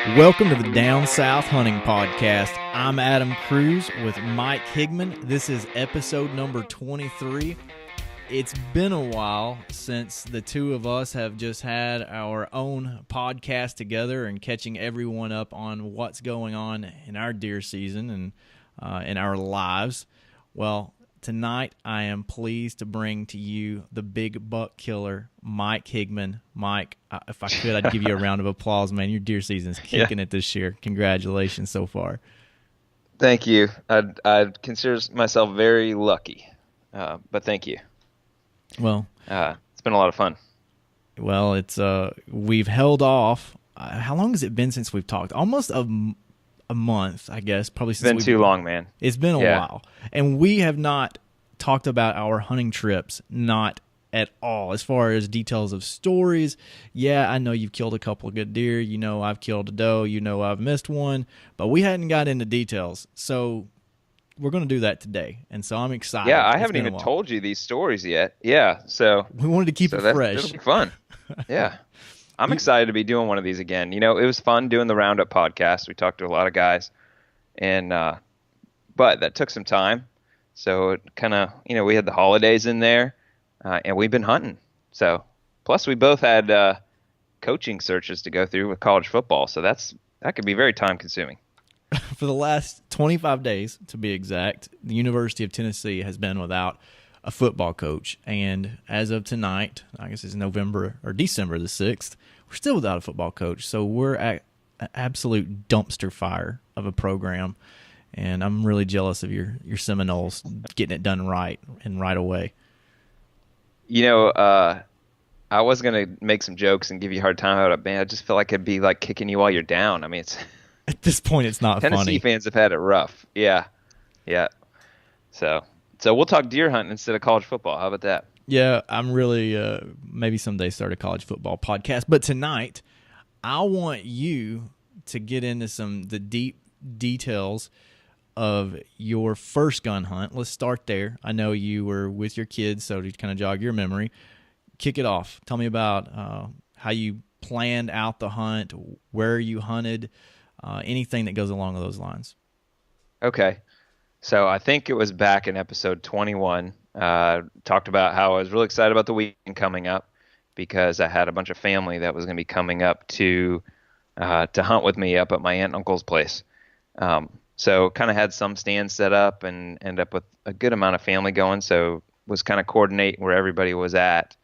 Welcome to the Down South Hunting Podcast. I'm Adam Cruz with Mike Higman. This is episode number 23. It's been a while since the two of us have just had our own podcast together and catching everyone up on what's going on in our deer season and in our lives. Well, tonight I am pleased to bring to you the big buck killer, Mike Higman. Mike, if I could, I'd give you a round of applause, man. Your deer season's kicking it this year. Congratulations so far. Thank you. I'd consider myself very lucky, but thank you. Well, it's been a lot of fun. Well, it's we've held off. How long has it been since we've talked? Almost a month, I guess. Probably since It's been too long, man. It's been a while, and we have not talked about our hunting trips, not at all, as far as details of stories. Yeah, I know you've killed a couple of good deer. You know I've killed a doe. You know I've missed one, but we hadn't got into details. So we're going to do that today, and so I'm excited. Yeah, I haven't even told you these stories yet. Yeah, so we wanted to keep it fresh. It'll be fun. Yeah. I'm excited to be doing one of these again. You know, it was fun doing the Roundup podcast. We talked to a lot of guys, and but that took some time. So it kind of, we had the holidays in there, and we've been hunting. So plus we both had coaching searches to go through with college football. So that could be very time consuming. For the last 25 days, to be exact, the University of Tennessee has been without a football coach. And as of tonight, I guess it's November or December the 6th, we're still without a football coach. So we're at an absolute dumpster fire of a program. And I'm really jealous of your Seminoles getting it done right and right away. I was going to make some jokes and give you a hard time about it, man. I just feel like it'd be like kicking you while you're down. I mean, at this point, it's not Tennessee funny. Tennessee fans have had it rough. Yeah. So we'll talk deer hunting instead of college football. How about that? Yeah, I'm really maybe someday start a college football podcast. But tonight, I want you to get into the deep details of your first gun hunt. Let's start there. I know you were with your kids, so to kind of jog your memory, kick it off. Tell me about how you planned out the hunt, where you hunted, anything that goes along those lines. Okay. So I think it was back in episode 21, talked about how I was really excited about the weekend coming up because I had a bunch of family that was going to be coming up to hunt with me up at my aunt and uncle's place. So kind of had some stands set up and ended up with a good amount of family going. So was kind of coordinating where everybody was at.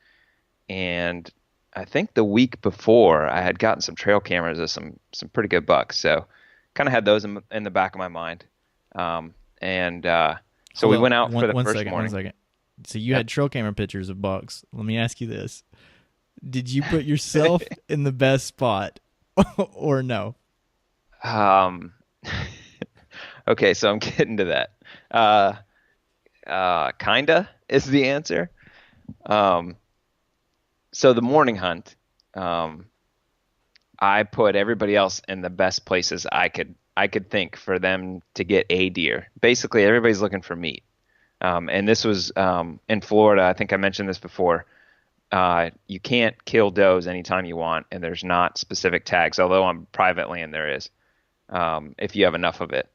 And I think the week before I had gotten some trail cameras of some pretty good bucks. So kind of had those in the back of my mind. So we went out for the first morning. 1 second. So you had trail camera pictures of bucks. Let me ask you this. Did you put yourself in the best spot or no? Okay, so I'm getting to that. Kinda is the answer. So the morning hunt, I put everybody else in the best places I could think for them to get a deer. Basically, everybody's looking for meat. And this was in Florida. I think I mentioned this before. You can't kill does anytime you want, and there's not specific tags, although on private land there is, if you have enough of it.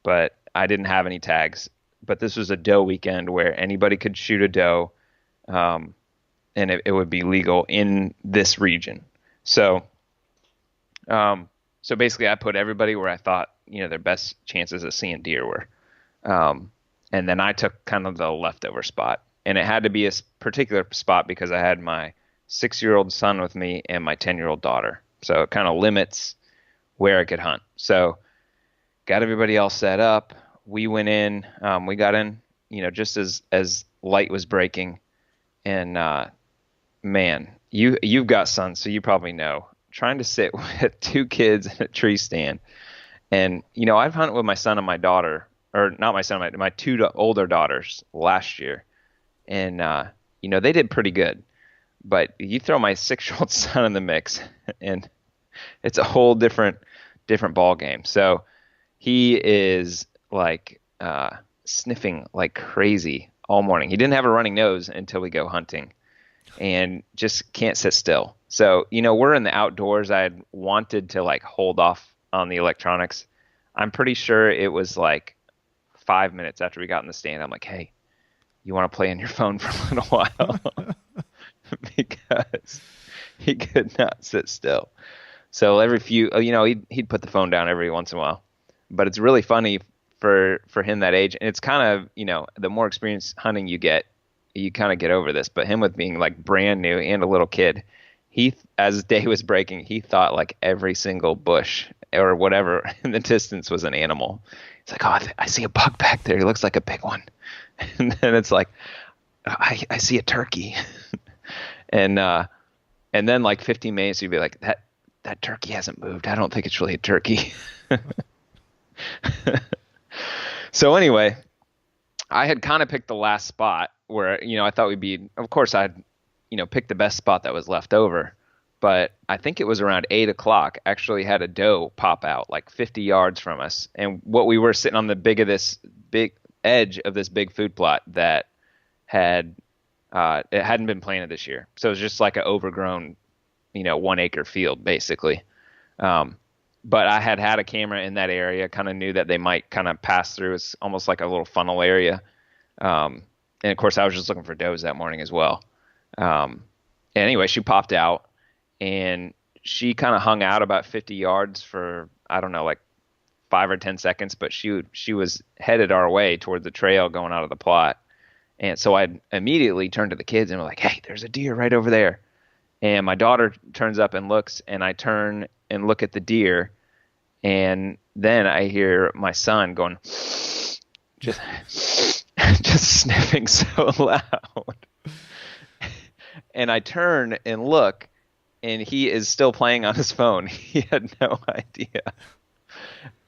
But I didn't have any tags. But this was a doe weekend where anybody could shoot a doe, and it would be legal in this region. So basically I put everybody where I thought, their best chances of seeing deer were. And then I took kind of the leftover spot. And it had to be a particular spot because I had my 6-year-old son with me and my 10-year-old daughter. So it kind of limits where I could hunt. So got everybody else set up. We went in. We got in, just as light was breaking. And man, you've got sons, so you probably know. Trying to sit with two kids in a tree stand. And, I've hunted with my son and my daughter, or not my son, my two older daughters last year. And, they did pretty good. But you throw my 6-year-old son in the mix, and it's a whole different ball game. So he is like sniffing like crazy all morning. He didn't have a running nose until we go hunting, and just can't sit still. So, we're in the outdoors. I had wanted to like hold off on the electronics. I'm pretty sure it was like 5 minutes after we got in the stand. I'm like, hey, you want to play on your phone for a little while? Because he could not sit still. So every few, he'd put the phone down every once in a while. But it's really funny for him that age. And it's kind of, the more experience hunting you get, you kind of get over this. But him with being like brand new and a little kid, as day was breaking, he thought like every single bush or whatever in the distance was an animal. He's like, oh, I see a buck back there. He looks like a big one. And then it's like, I see a turkey. and then like 15 minutes, you'd be like, that turkey hasn't moved. I don't think it's really a turkey. So anyway, I had kind of picked the last spot where, I thought we'd be, of course I'd, picked the best spot that was left over. But I think it was around 8 o'clock, actually had a doe pop out like 50 yards from us. And what we were sitting on the big edge of this big food plot that it hadn't been planted this year. So it was just like an overgrown, 1 acre field basically. But I had a camera in that area, kind of knew that they might kind of pass through. It's almost like a little funnel area. And of course I was just looking for does that morning as well. And anyway, she popped out and she kind of hung out about 50 yards for, I don't know, like 5 or 10 seconds, but she was headed our way toward the trail going out of the plot. And so I immediately turned to the kids and was like, hey, there's a deer right over there. And my daughter turns up and looks, and I turn and look at the deer. And then I hear my son going, just sniffing so loud. And I turn and look, and he is still playing on his phone. He had no idea.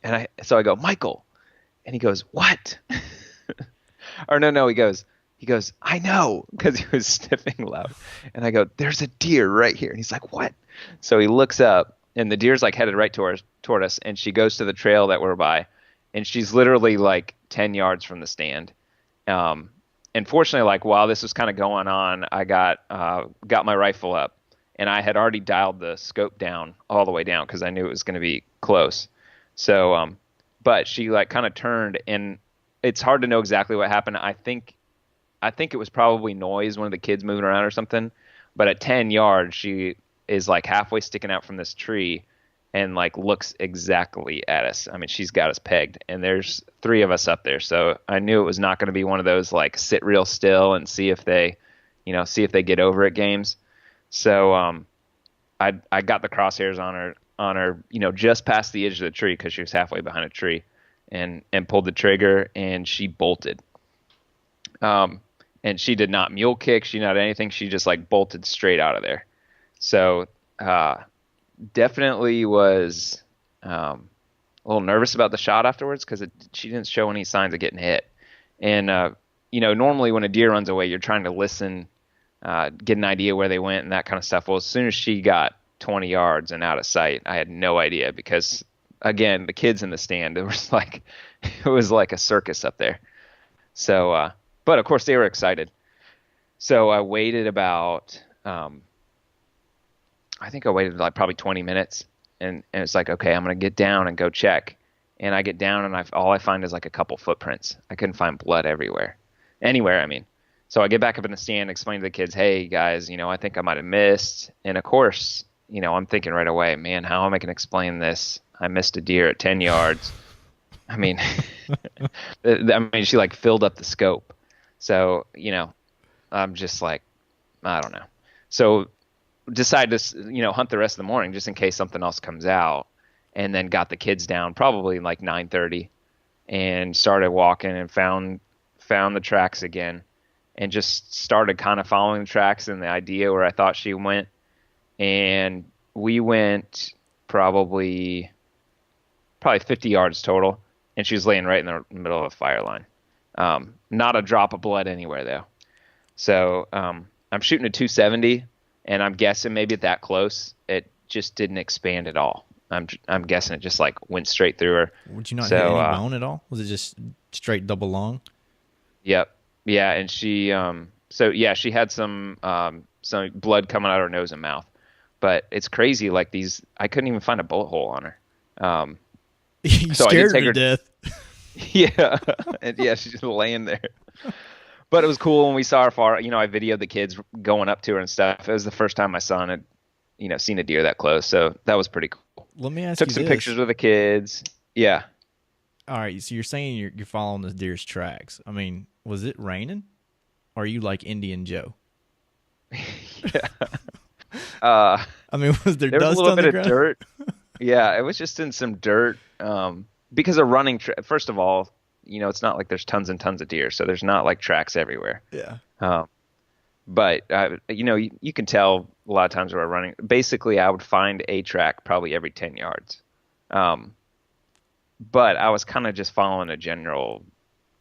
And so I go, Michael. And he goes, what? Or no, he goes, I know, because he was sniffing loud. And I go, there's a deer right here. And he's like, what? So he looks up, and the deer's like headed right toward us. And she goes to the trail that we're by, and she's literally like 10 yards from the stand. And fortunately, like while this was kind of going on, I got my rifle up, and I had already dialed the scope down all the way down because I knew it was going to be close. So, but she like kind of turned, and it's hard to know exactly what happened. I think it was probably noise, one of the kids moving around or something. But at 10 yards, she is like halfway sticking out from this tree and like looks exactly at us. I mean, she's got us pegged, and there's 3 of us up there. So I knew it was not going to be one of those like sit real still and see if they get over it games. So I got the crosshairs on her, just past the edge of the tree because she was halfway behind a tree, and pulled the trigger, and she bolted. And she did not mule kick. She did not anything. She just like bolted straight out of there. So definitely was a little nervous about the shot afterwards because she didn't show any signs of getting hit. And, normally when a deer runs away, you're trying to listen, get an idea where they went and that kind of stuff. Well, as soon as she got 20 yards and out of sight, I had no idea because, again, the kids in the stand, it was like a circus up there. So, but of course they were excited. So I waited about, I think I waited like probably 20 minutes, and it's like, okay, I'm going to get down and go check. And I get down, and all I find is like a couple footprints. I couldn't find blood anywhere, I mean. So I get back up in the stand, explain to the kids, hey guys, I think I might have missed. And of course, I'm thinking right away, man, how am I going to explain this? I missed a deer at 10 yards. I mean, she like filled up the scope. So, I'm just like, I don't know. So decided to, hunt the rest of the morning just in case something else comes out, and then got the kids down probably like 9:30 and started walking and found the tracks again, and just started kind of following the tracks and the idea where I thought she went. And we went probably 50 yards total, and she was laying right in the middle of a fire line. Not a drop of blood anywhere though. So I'm shooting a 270, and I'm guessing maybe at that close, it just didn't expand at all. I'm guessing it just like went straight through her. Would you not hit any bone at all? Was it just straight double long? Yep. Yeah, and she she had some blood coming out of her nose and mouth, But it's crazy. Like I couldn't even find a bullet hole on her. You So I did scared her take to her. death. Yeah, and yeah, she's just laying there. But it was cool when we saw her far. I videoed the kids going up to her and stuff. It was the first time my son had, seen a deer that close. So that was pretty cool. Let me ask Took you some this. pictures with the kids. Yeah. All right, so you're saying you're following the deer's tracks. I mean, was it raining? Or are you like Indian Joe? Yeah. Uh, I mean, was there there was a dust little on bit the of ground? dirt. Yeah, it was just in some dirt. Because of running. First of all, it's not like there's tons and tons of deer, so there's not like tracks everywhere. Yeah. Um, but you can tell a lot of times where I'm running. Basically, I would find a track probably every 10 yards. But I was kind of just following a general.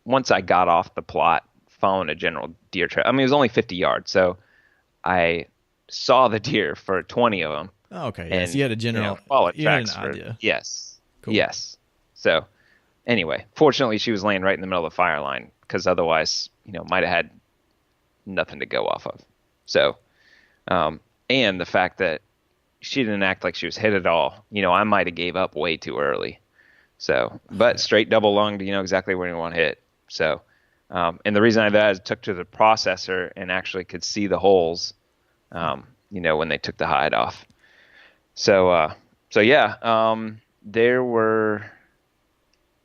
Once I got off the plot, following a general deer track. I mean, it was only 50 yards, so I saw the deer for 20 of them. Oh, okay. Yeah. So And you had a general. followed You had an tracks for idea. yes, Cool. yes. So anyway, fortunately, she was laying right in the middle of the fire line because otherwise, might have had nothing to go off of. So, and the fact that she didn't act like she was hit at all, I might have gave up way too early. So, but straight double lunged, exactly where you want to hit. So, and the reason I did that is I took to the processor and actually could see the holes, when they took the hide off. So yeah, there were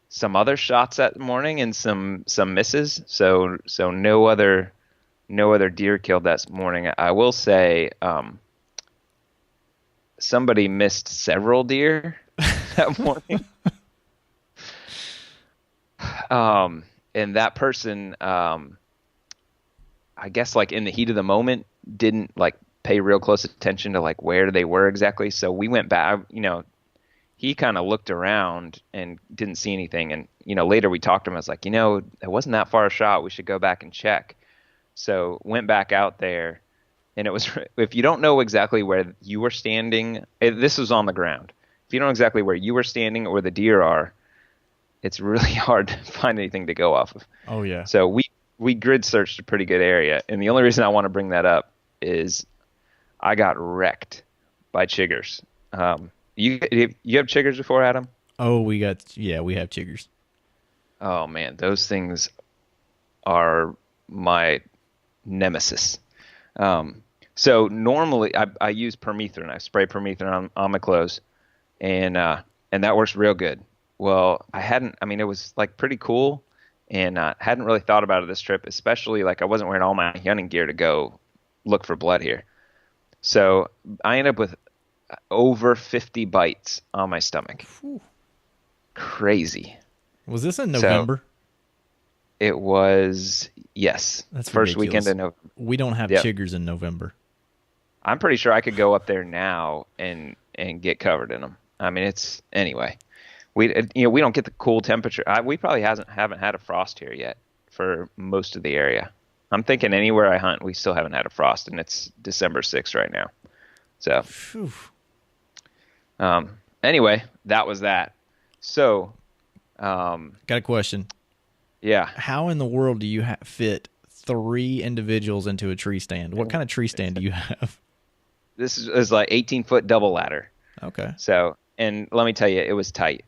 some other shots that morning and some misses. So no other deer killed that morning. I will say, somebody missed several deer that morning. And that person, I guess like in the heat of the moment didn't like pay real close attention to like where they were exactly. So we went back, he kind of looked around and didn't see anything. And, later we talked to him. I was like, it wasn't that far a shot. We should go back and check. So went back out there and it was, if you don't know exactly where you were standing, this was on the ground. If you don't know exactly where you were standing or where the deer are, it's really hard to find anything to go off of. Oh, yeah. So we grid searched a pretty good area. And the only reason I want to bring that up is I got wrecked by chiggers. You have chiggers before, Adam? Oh, we have chiggers. Oh man, those things are my nemesis. So normally I use permethrin. I spray permethrin on my clothes, and that works real good. Well, it was like pretty cool, and hadn't really thought about it this trip, especially like I wasn't wearing all my hunting gear to go look for blood here. So I ended up with over 50 bites on my stomach. Whew. Crazy. Was this in November? So it was, yes. That's first ridiculous. weekend in November. We don't have chiggers in November. I'm pretty sure I could go up there now and get covered in them. I mean, anyway. We don't get the cool temperature. We probably haven't had a frost here yet for most of the area. I'm thinking anywhere I hunt, we still haven't had a frost, and it's December 6th right now. So, anyway, that was that. So, got a question. Yeah. How in the world do you fit 3 individuals into a tree stand? What kind of tree stand do you have? This is like 18-foot double ladder. Okay. So, and let me tell you, it was tight.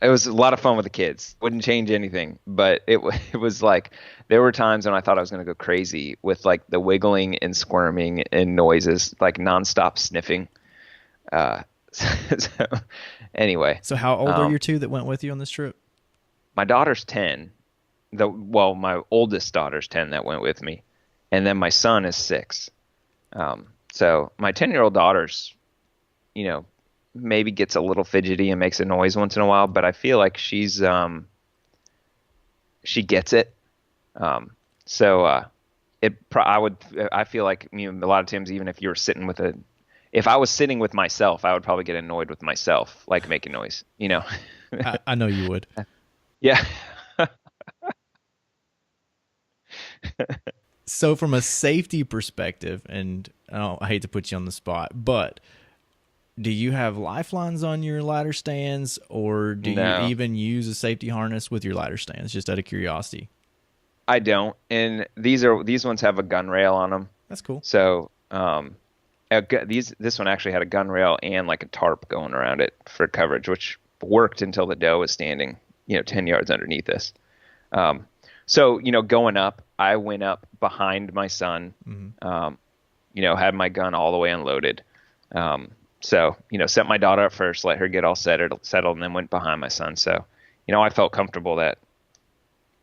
It was a lot of fun with the kids. Wouldn't change anything, but it was like there were times when I thought I was going to go crazy with like the wiggling and squirming and noises, like nonstop sniffing. So anyway. So how old are your 2 that went with you on this trip? My daughter's 10. My oldest daughter's 10 that went with me, and then my son is 6. So my 10-year-old daughter's, maybe gets a little fidgety and makes a noise once in a while, but I feel like she gets it. I feel like a lot of times, even if you were if I was sitting with myself, I would probably get annoyed with myself, like making noise, I know you would. Yeah. So from a safety perspective, and I hate to put you on the spot, but do you have lifelines on your ladder stands, or do you even use a safety harness with your ladder stands, just out of curiosity? I don't, and these ones have a gun rail on them. That's cool. So this one actually had a gun rail and like a tarp going around it for coverage, which worked until the doe was standing 10 yards underneath us. So going up, I went up behind my son. Had my gun all the way unloaded. So set my daughter up first, let her get all settled, and then went behind my son. So I felt comfortable that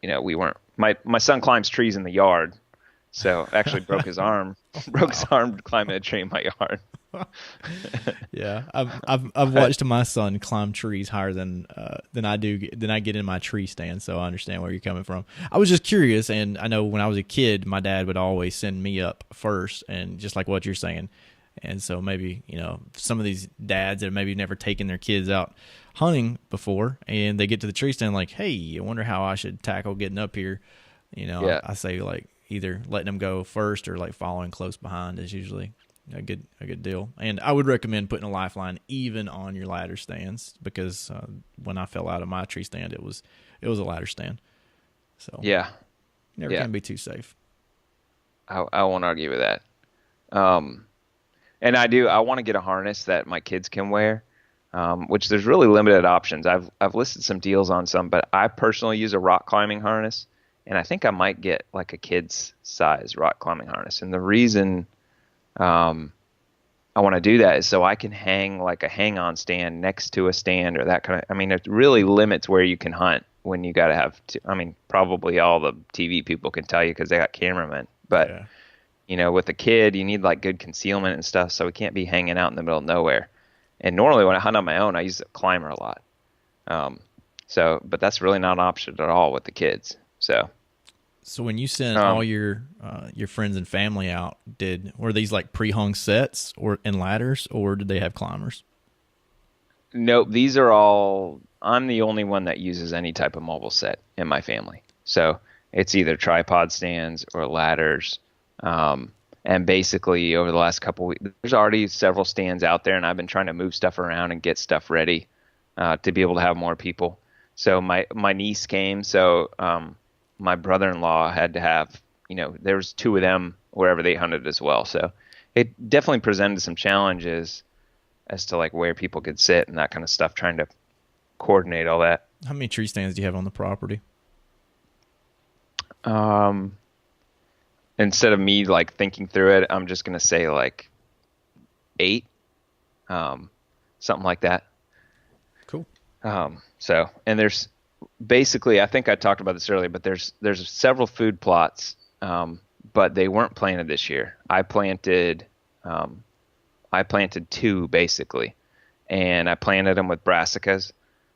we weren't. My son climbs trees in the yard, so actually broke his arm. His arm climbing a tree in my yard. Yeah, I've watched my son climb trees higher than I get in my tree stand, so I understand where you're coming from. I was just curious, and I know when I was a kid, my dad would always send me up first, and just like what you're saying. And so maybe, some of these dads that have maybe never taken their kids out hunting before, and they get to the tree stand like, hey, I wonder how I should tackle getting up here. Yeah. I say like either letting them go first or like following close behind is usually a good deal. And I would recommend putting a lifeline even on your ladder stands, because when I fell out of my tree stand, it was a ladder stand. So yeah, never can be too safe. I won't argue with that. And I want to get a harness that my kids can wear, which there's really limited options. I've listed some deals on some, but I personally use a rock climbing harness, and I think I might get like a kid's size rock climbing harness. And the reason I want to do that is so I can hang like a hang-on stand next to a stand or that kind of. I mean, it really limits where you can hunt when you got to have. Probably all the TV people can tell you because they got cameramen, but. Yeah. With a kid, you need like good concealment and stuff, so we can't be hanging out in the middle of nowhere. And normally when I hunt on my own, I use a climber a lot. But that's really not an option at all with the kids. So when you sent all your friends and family out, were these like pre-hung sets and ladders, or did they have climbers? Nope, these are all. I'm the only one that uses any type of mobile set in my family. So it's either tripod stands or ladders. And basically over the last couple weeks, there's already several stands out there, and I've been trying to move stuff around and get stuff ready, to be able to have more people. So my niece came. So, my brother-in-law had to have, there was two of them wherever they hunted as well. So it definitely presented some challenges as to like where people could sit and that kind of stuff, trying to coordinate all that. How many tree stands do you have on the property? Instead of me like thinking through it, I'm just going to say like 8, something like that. Cool. So, and there's basically, I think I talked about this earlier, but there's several food plots, but they weren't planted this year. I planted 2 basically, and I planted them with brassicas,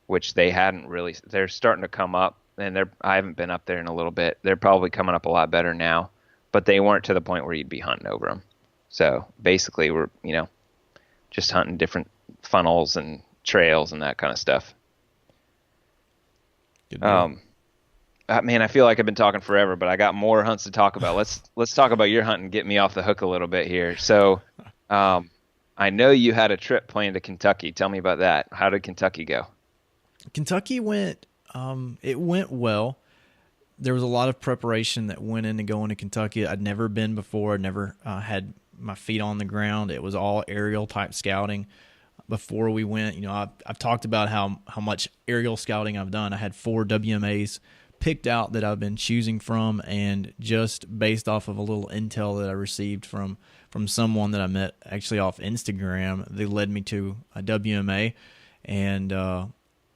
which they hadn't really, they're starting to come up, and I haven't been up there in a little bit. They're probably coming up a lot better now. But they weren't to the point where you'd be hunting over them. So basically we're, just hunting different funnels and trails and that kind of stuff. Good deal. Man, I feel like I've been talking forever, but I got more hunts to talk about. Let's talk about your hunt and get me off the hook a little bit here. So I know you had a trip planned to Kentucky. Tell me about that. How did Kentucky go? Kentucky went well. There was a lot of preparation that went into going to Kentucky. I'd never been before. I'd never had my feet on the ground. It was all aerial type scouting before we went. I've talked about how much aerial scouting I've done. I had 4 WMAs picked out that I've been choosing from, and just based off of a little intel that I received from someone that I met actually off Instagram, they led me to a WMA, and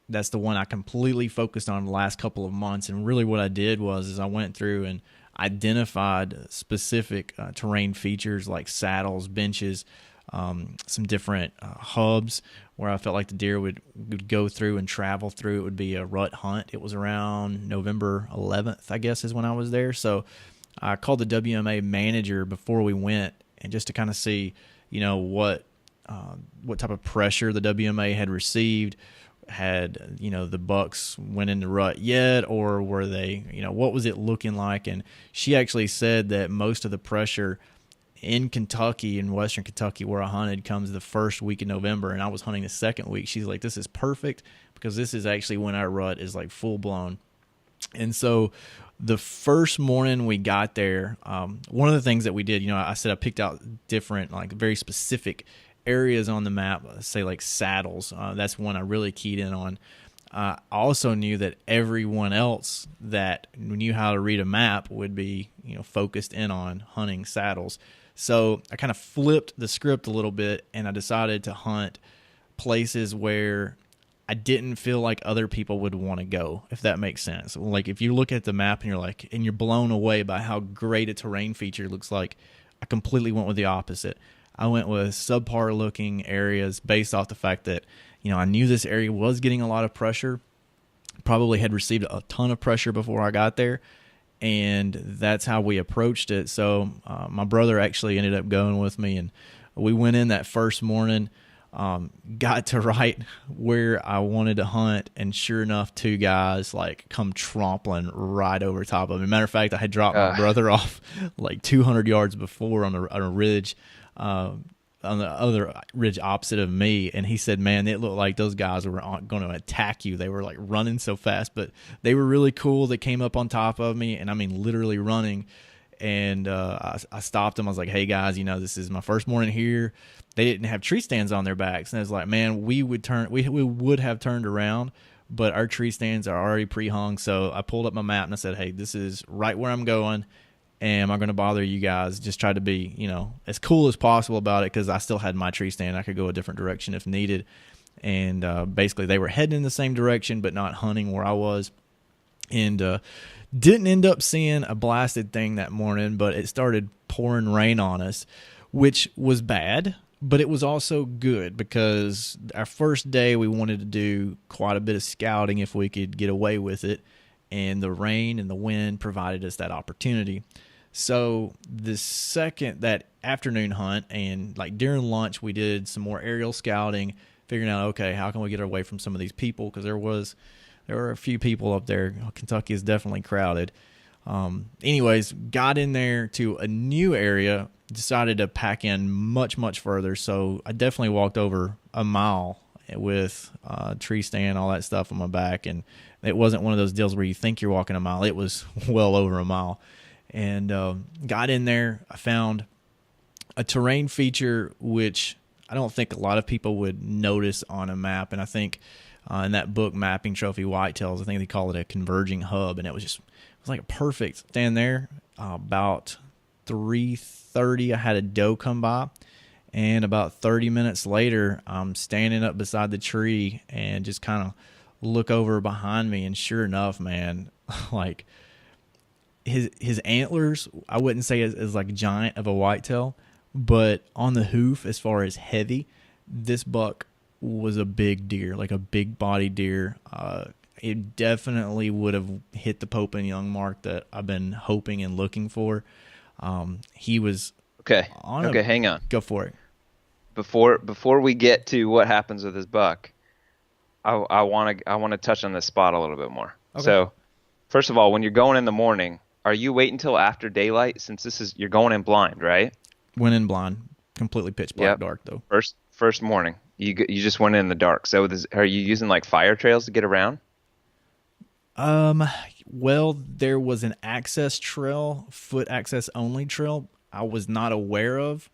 that's the one I completely focused on the last couple of months. And really what I did is I went through and identified specific terrain features like saddles, benches, some different hubs where I felt like the deer would go through and travel through. It would be a rut hunt. It was around November 11th, I guess, is when I was there. So I called the WMA manager before we went, and just to kind of see, what type of pressure the WMA had received. Had the bucks went into rut yet, or were they, what was it looking like? And she actually said that most of the pressure in Kentucky, in western Kentucky where I hunted, comes the first week in November, and I was hunting the second week. She's like, this is perfect because this is actually when our rut is like full blown. And so the first morning we got there, one of the things that we did, I said I picked out different, like very specific areas on the map, say like saddles. That's one I really keyed in on. I also knew that everyone else that knew how to read a map would be, focused in on hunting saddles. So I kind of flipped the script a little bit, and I decided to hunt places where I didn't feel like other people would want to go, if that makes sense. Like if you look at the map and you're blown away by how great a terrain feature looks like, I completely went with the opposite. I went with subpar looking areas based off the fact that, I knew this area was getting a lot of pressure, probably had received a ton of pressure before I got there, and that's how we approached it. So my brother actually ended up going with me, and we went in that first morning, got to right where I wanted to hunt, and sure enough, two guys like come trampling right over top of me. Matter of fact, I had dropped my brother off like 200 yards before on a ridge, on the other ridge opposite of me, and he said, man, it looked like those guys were going to attack you. They were like running so fast, but they were really cool. They came up on top of me, and I mean literally running, and I stopped them. I was like, hey guys, this is my first morning here. They didn't have tree stands on their backs, and I was like, man, we would have turned around, but our tree stands are already pre-hung. So I pulled up my map and I said, hey, this is right where I'm going. Am I going to bother you guys? Just try to be, as cool as possible about it, because I still had my tree stand. I could go a different direction if needed. And basically they were heading in the same direction but not hunting where I was. And didn't end up seeing a blasted thing that morning, but it started pouring rain on us, which was bad, but it was also good because our first day we wanted to do quite a bit of scouting if we could get away with it. And the rain and the wind provided us that opportunity. So that afternoon hunt, and like during lunch, we did some more aerial scouting, figuring out, okay, how can we get away from some of these people? Because there were a few people up there. Kentucky is definitely crowded. Anyways, got in there to a new area, decided to pack in much, much further. So I definitely walked over a mile with tree stand, all that stuff on my back. And it wasn't one of those deals where you think you're walking a mile. It was well over a mile. And got in there. I found a terrain feature which I don't think a lot of people would notice on a map. And I think in that book, Mapping Trophy Whitetails, I think they call it a converging hub. And it was like a perfect stand there. About 3:30, I had a doe come by. And about 30 minutes later, I'm standing up beside the tree and just kind of look over behind me. And sure enough, man, like his antlers, I wouldn't say is like giant of a whitetail, but on the hoof, as far as heavy, this buck was a big deer, like a big body deer. It definitely would have hit the Pope and Young mark that I've been hoping and looking for. He was okay. Hang on. Go for it. Before we get to what happens with this buck, I want to touch on this spot a little bit more. Okay. So, first of all, when you're going in the morning, are you waiting until after daylight? Since you're going in blind, right? Went in blind, completely pitch black, dark though. First morning, you just went in the dark. So, are you using like fire trails to get around? Well, there was an access trail, foot access only trail I was not aware of,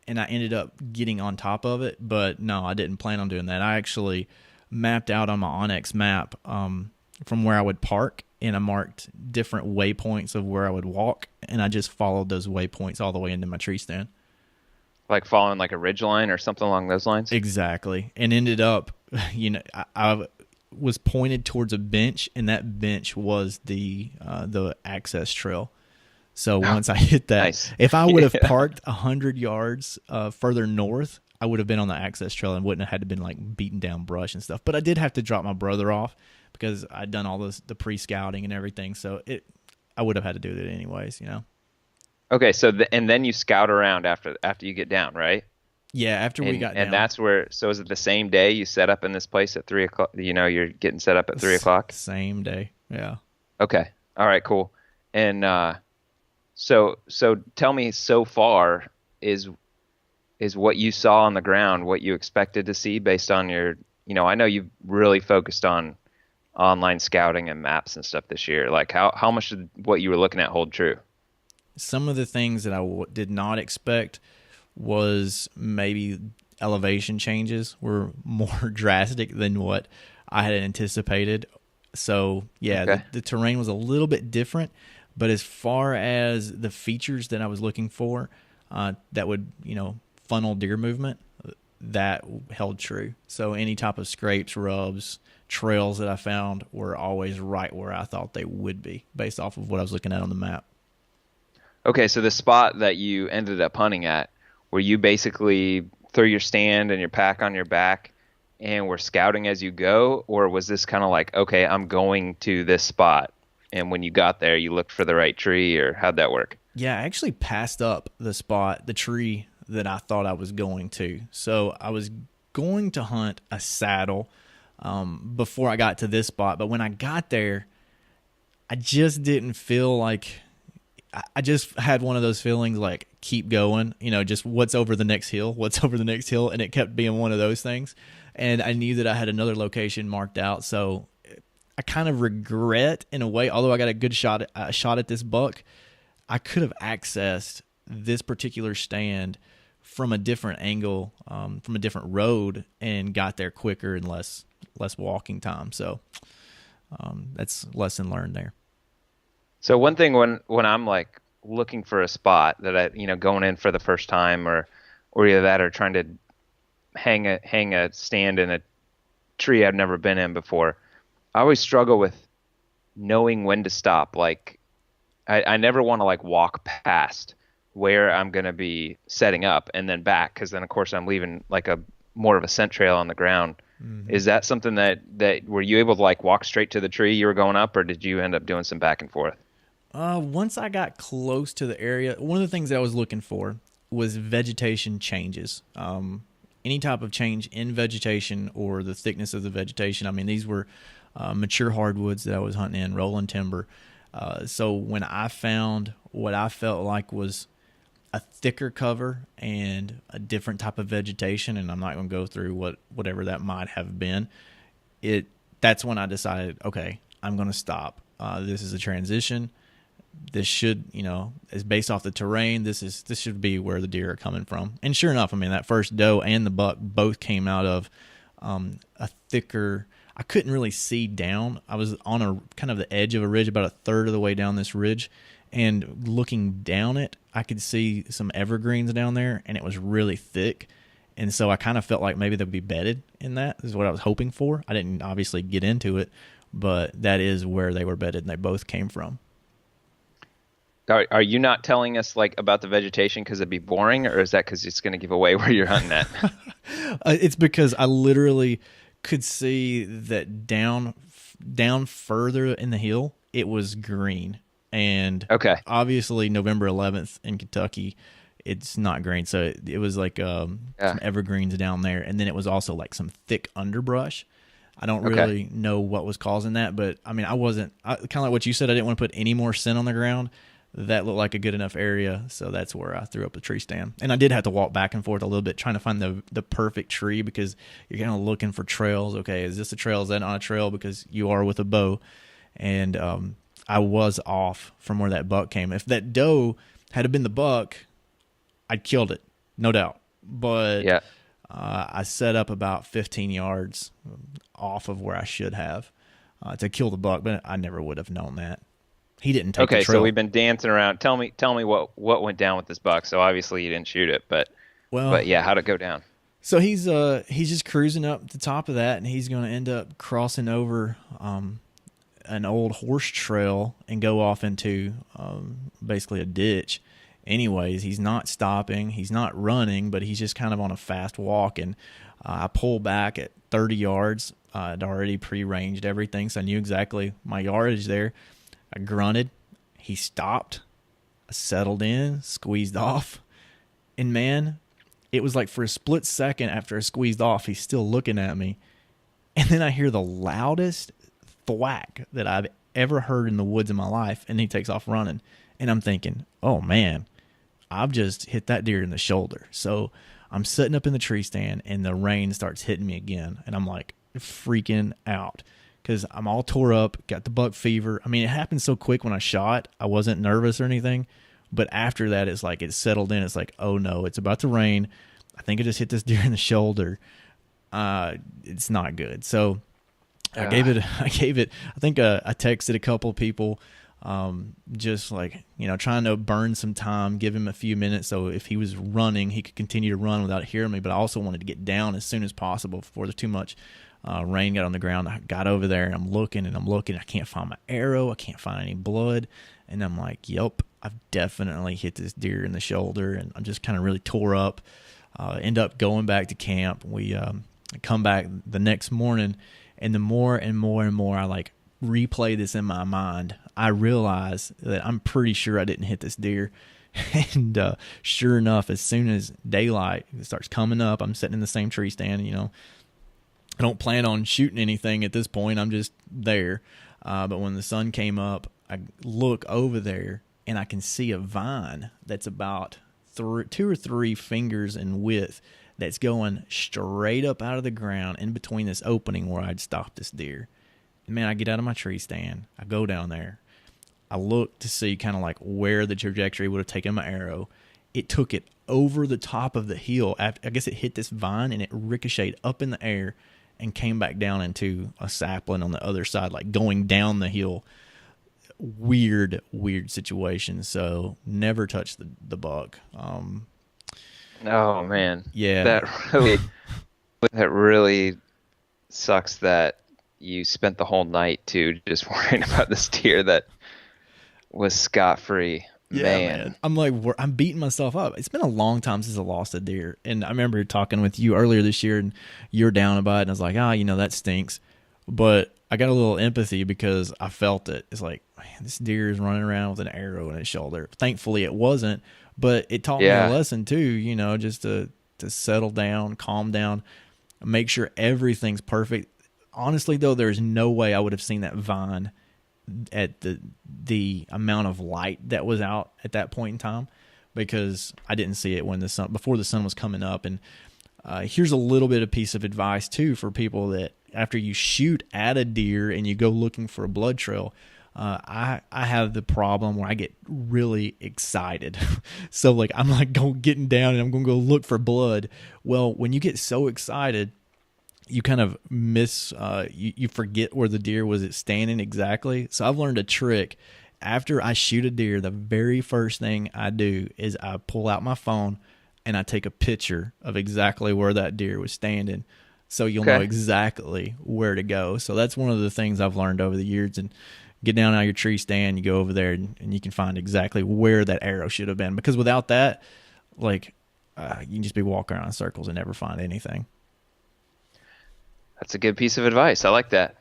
and I ended up getting on top of it. But no, I didn't plan on doing that. I actually mapped out on my Onyx map from where I would park, and I marked different waypoints of where I would walk, and I just followed those waypoints all the way into my tree stand. Like following like a ridge line or something along those lines? Exactly. And ended up, I was pointed towards a bench, and that bench was the access trail. So once I hit that, nice. If I would have parked 100 yards further north, I would have been on the access trail and wouldn't have had to been like beaten down brush and stuff. But I did have to drop my brother off because I'd done all the pre-scouting and everything. So I would have had to do that anyways, Okay, so and then you scout around after you get down, right? Yeah, after we got down. And that's where. So is it the same day you set up in this place at 3:00? You're getting set up at 3:00. Same day, yeah. Okay, all right, cool. And so tell me, so far is what you saw on the ground what you expected to see based on your. I know you've really focused on online scouting and maps and stuff this year? Like how much did what you were looking at hold true? Some of the things that I did not expect was maybe elevation changes were more drastic than what I had anticipated. So, yeah, Okay. the terrain was a little bit different, but as far as the features that I was looking for that would, funnel deer movement, that held true. So any type of scrapes, rubs, trails that I found were always right where I thought they would be based off of what I was looking at on the map. Okay, so the spot that you ended up hunting at, were you basically threw your stand and your pack on your back and were scouting as you go, or was this kind of like, okay, I'm going to this spot, and when you got there, you looked for the right tree, or how'd that work? Yeah, I actually passed up the tree that I thought I was going to. So I was going to hunt a saddle before I got to this spot. But when I got there, I just didn't feel like I just had one of those feelings like keep going, just what's over the next hill, what's over the next hill. And it kept being one of those things. And I knew that I had another location marked out. So I kind of regret in a way, although I got a good shot at this buck, I could have accessed this particular stand from a different angle, from a different road, and got there quicker and less walking time. So that's lesson learned there. So one thing when I'm like looking for a spot that going in for the first time, or either that or trying to hang a stand in a tree I've never been in before, I always struggle with knowing when to stop. Like I never want to like walk past where I'm going to be setting up and then back, because then of course I'm leaving like a more of a scent trail on the ground. Mm-hmm. Is that something that were you able to like walk straight to the tree you were going up, or did you end up doing some back and forth? Once I got close to the area, one of the things that I was looking for was vegetation changes. Any type of change in vegetation or the thickness of the vegetation. I mean, these were mature hardwoods that I was hunting in, rolling timber. So when I found what I felt like was a thicker cover and a different type of vegetation, and I'm not going to go through whatever that might have been, that's when I decided, okay, I'm going to stop. This is a transition. This should, is based off the terrain. This should be where the deer are coming from. And sure enough, I mean, that first doe and the buck both came out of a thicker. I couldn't really see down. I was on a kind of the edge of a ridge, about a third of the way down this ridge, and looking down it, I could see some evergreens down there, and it was really thick. And so I kind of felt like maybe they'd be bedded in that. This is what I was hoping for. I didn't obviously get into it, but that is where they were bedded, and they both came from. Are you not telling us like about the vegetation because it'd be boring, or is that because it's going to give away where you're hunting at? It's because I literally could see that down further in the hill, it was green. And okay, obviously November 11th in Kentucky, it's not green. So it was like some evergreens down there. And then it was also like some thick underbrush. I don't really know what was causing that, but I mean, kind of like what you said, I didn't want to put any more scent on the ground. That looked like a good enough area, so that's where I threw up the tree stand. And I did have to walk back and forth a little bit trying to find the perfect tree, because you're kind of looking for trails. Okay, is this a trail? Is that not a trail? Because you are with a bow. And I was off from where that buck came. If that doe had been the buck, I'd killed it, no doubt. But yeah. I set up about 15 yards off of where I should have to kill the buck, but I never would have known that. He didn't take the trail. So we've been dancing around. Tell me what went down with this buck. So obviously you didn't shoot it, but yeah, how'd it go down? So he's just cruising up the top of that, and he's going to end up crossing over an old horse trail and go off into basically a ditch. Anyways, he's not stopping, he's not running, but he's just kind of on a fast walk. And I pull back at 30 yards. I'd already pre-ranged everything, so I knew exactly my yardage there. I grunted. He stopped. I settled in, squeezed off. And man, it was like for a split second after I squeezed off, he's still looking at me. And then I hear the loudest thwack that I've ever heard in the woods in my life, and he takes off running. And I'm thinking, oh man, I've just hit that deer in the shoulder. So I'm sitting up in the tree stand, and the rain starts hitting me again. And I'm like freaking out, because I'm all tore up, got the buck fever. I mean, it happened so quick when I shot. I wasn't nervous or anything. But after that, it's like it settled in. It's like, oh no, it's about to rain. I think I just hit this deer in the shoulder. It's not good. So I gave it. I think I texted a couple of people, just like, trying to burn some time, give him a few minutes, so if he was running, he could continue to run without hearing me. But I also wanted to get down as soon as possible before there's too much rain got on the ground. I got over there and I'm looking. I can't find my arrow. I can't find any blood. And I'm like, yep, I've definitely hit this deer in the shoulder. And I'm just kind of really tore up. End up going back to camp. We come back the next morning, and the more and more and more I like replay this in my mind, I realize that I'm pretty sure I didn't hit this deer. And sure enough, as soon as daylight starts coming up, I'm sitting in the same tree stand. I don't plan on shooting anything at this point. I'm just there. But when the sun came up, I look over there and I can see a vine that's about 2 or 3 fingers in width that's going straight up out of the ground in between this opening where I'd stopped this deer. And man, I get out of my tree stand. I go down there. I look to see kind of like where the trajectory would have taken my arrow. It took it over the top of the hill. I guess it hit this vine and it ricocheted up in the air and came back down into a sapling on the other side, like going down the hill. Weird situation. So never touched the buck. Oh man. Yeah. That really sucks that you spent the whole night too just worrying about this deer that was scot-free. Yeah, man. I'm like, I'm beating myself up. It's been a long time since I lost a deer. And I remember talking with you earlier this year, and you were down about it, and I was like, that stinks. But I got a little empathy because I felt it. It's like, man, this deer is running around with an arrow in its shoulder. Thankfully, it wasn't, but it taught me a lesson too, just to settle down, calm down, make sure everything's perfect. Honestly, though, there's no way I would have seen that vine at the amount of light that was out at that point in time, because I didn't see it before the sun was coming up. And here's a little bit of piece of advice too for people that after you shoot at a deer and you go looking for a blood trail. I have the problem where I get really excited. So like I'm like getting down and I'm going to go look for blood. Well, when you get so excited, you kind of you forget where the deer was standing exactly. So I've learned a trick. After I shoot a deer, the very first thing I do is I pull out my phone and I take a picture of exactly where that deer was standing. So you'll know exactly where to go. So that's one of the things I've learned over the years. And get down out of your tree stand, you go over there and you can find exactly where that arrow should have been. Because without that, like you can just be walking around in circles and never find anything. That's a good piece of advice. I like that.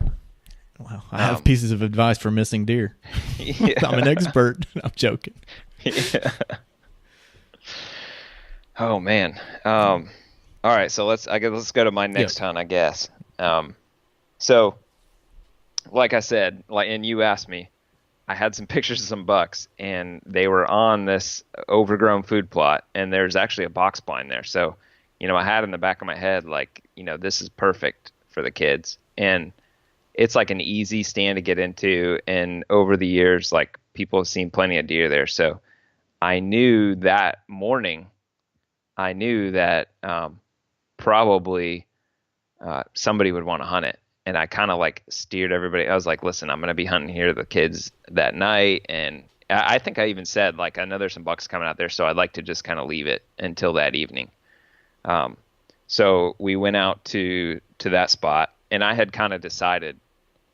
Well, I have pieces of advice for missing deer. Yeah. I'm an expert. I'm joking. Yeah. Oh man. All right. So let's go to my next hunt, I guess. So like I said, and you asked me, I had some pictures of some bucks and they were on this overgrown food plot, and there's actually a box blind there. So, I had in the back of my head, like, this is perfect for the kids. And it's like an easy stand to get into. And over the years, like, people have seen plenty of deer there. So I knew that morning, probably somebody would want to hunt it. And I kind of like steered everybody. I was like, listen, I'm going to be hunting here the kids that night. And I think I even said, like, I know there's some bucks coming out there, so I'd like to just kind of leave it until that evening. So we went out to that spot, and I had kind of decided,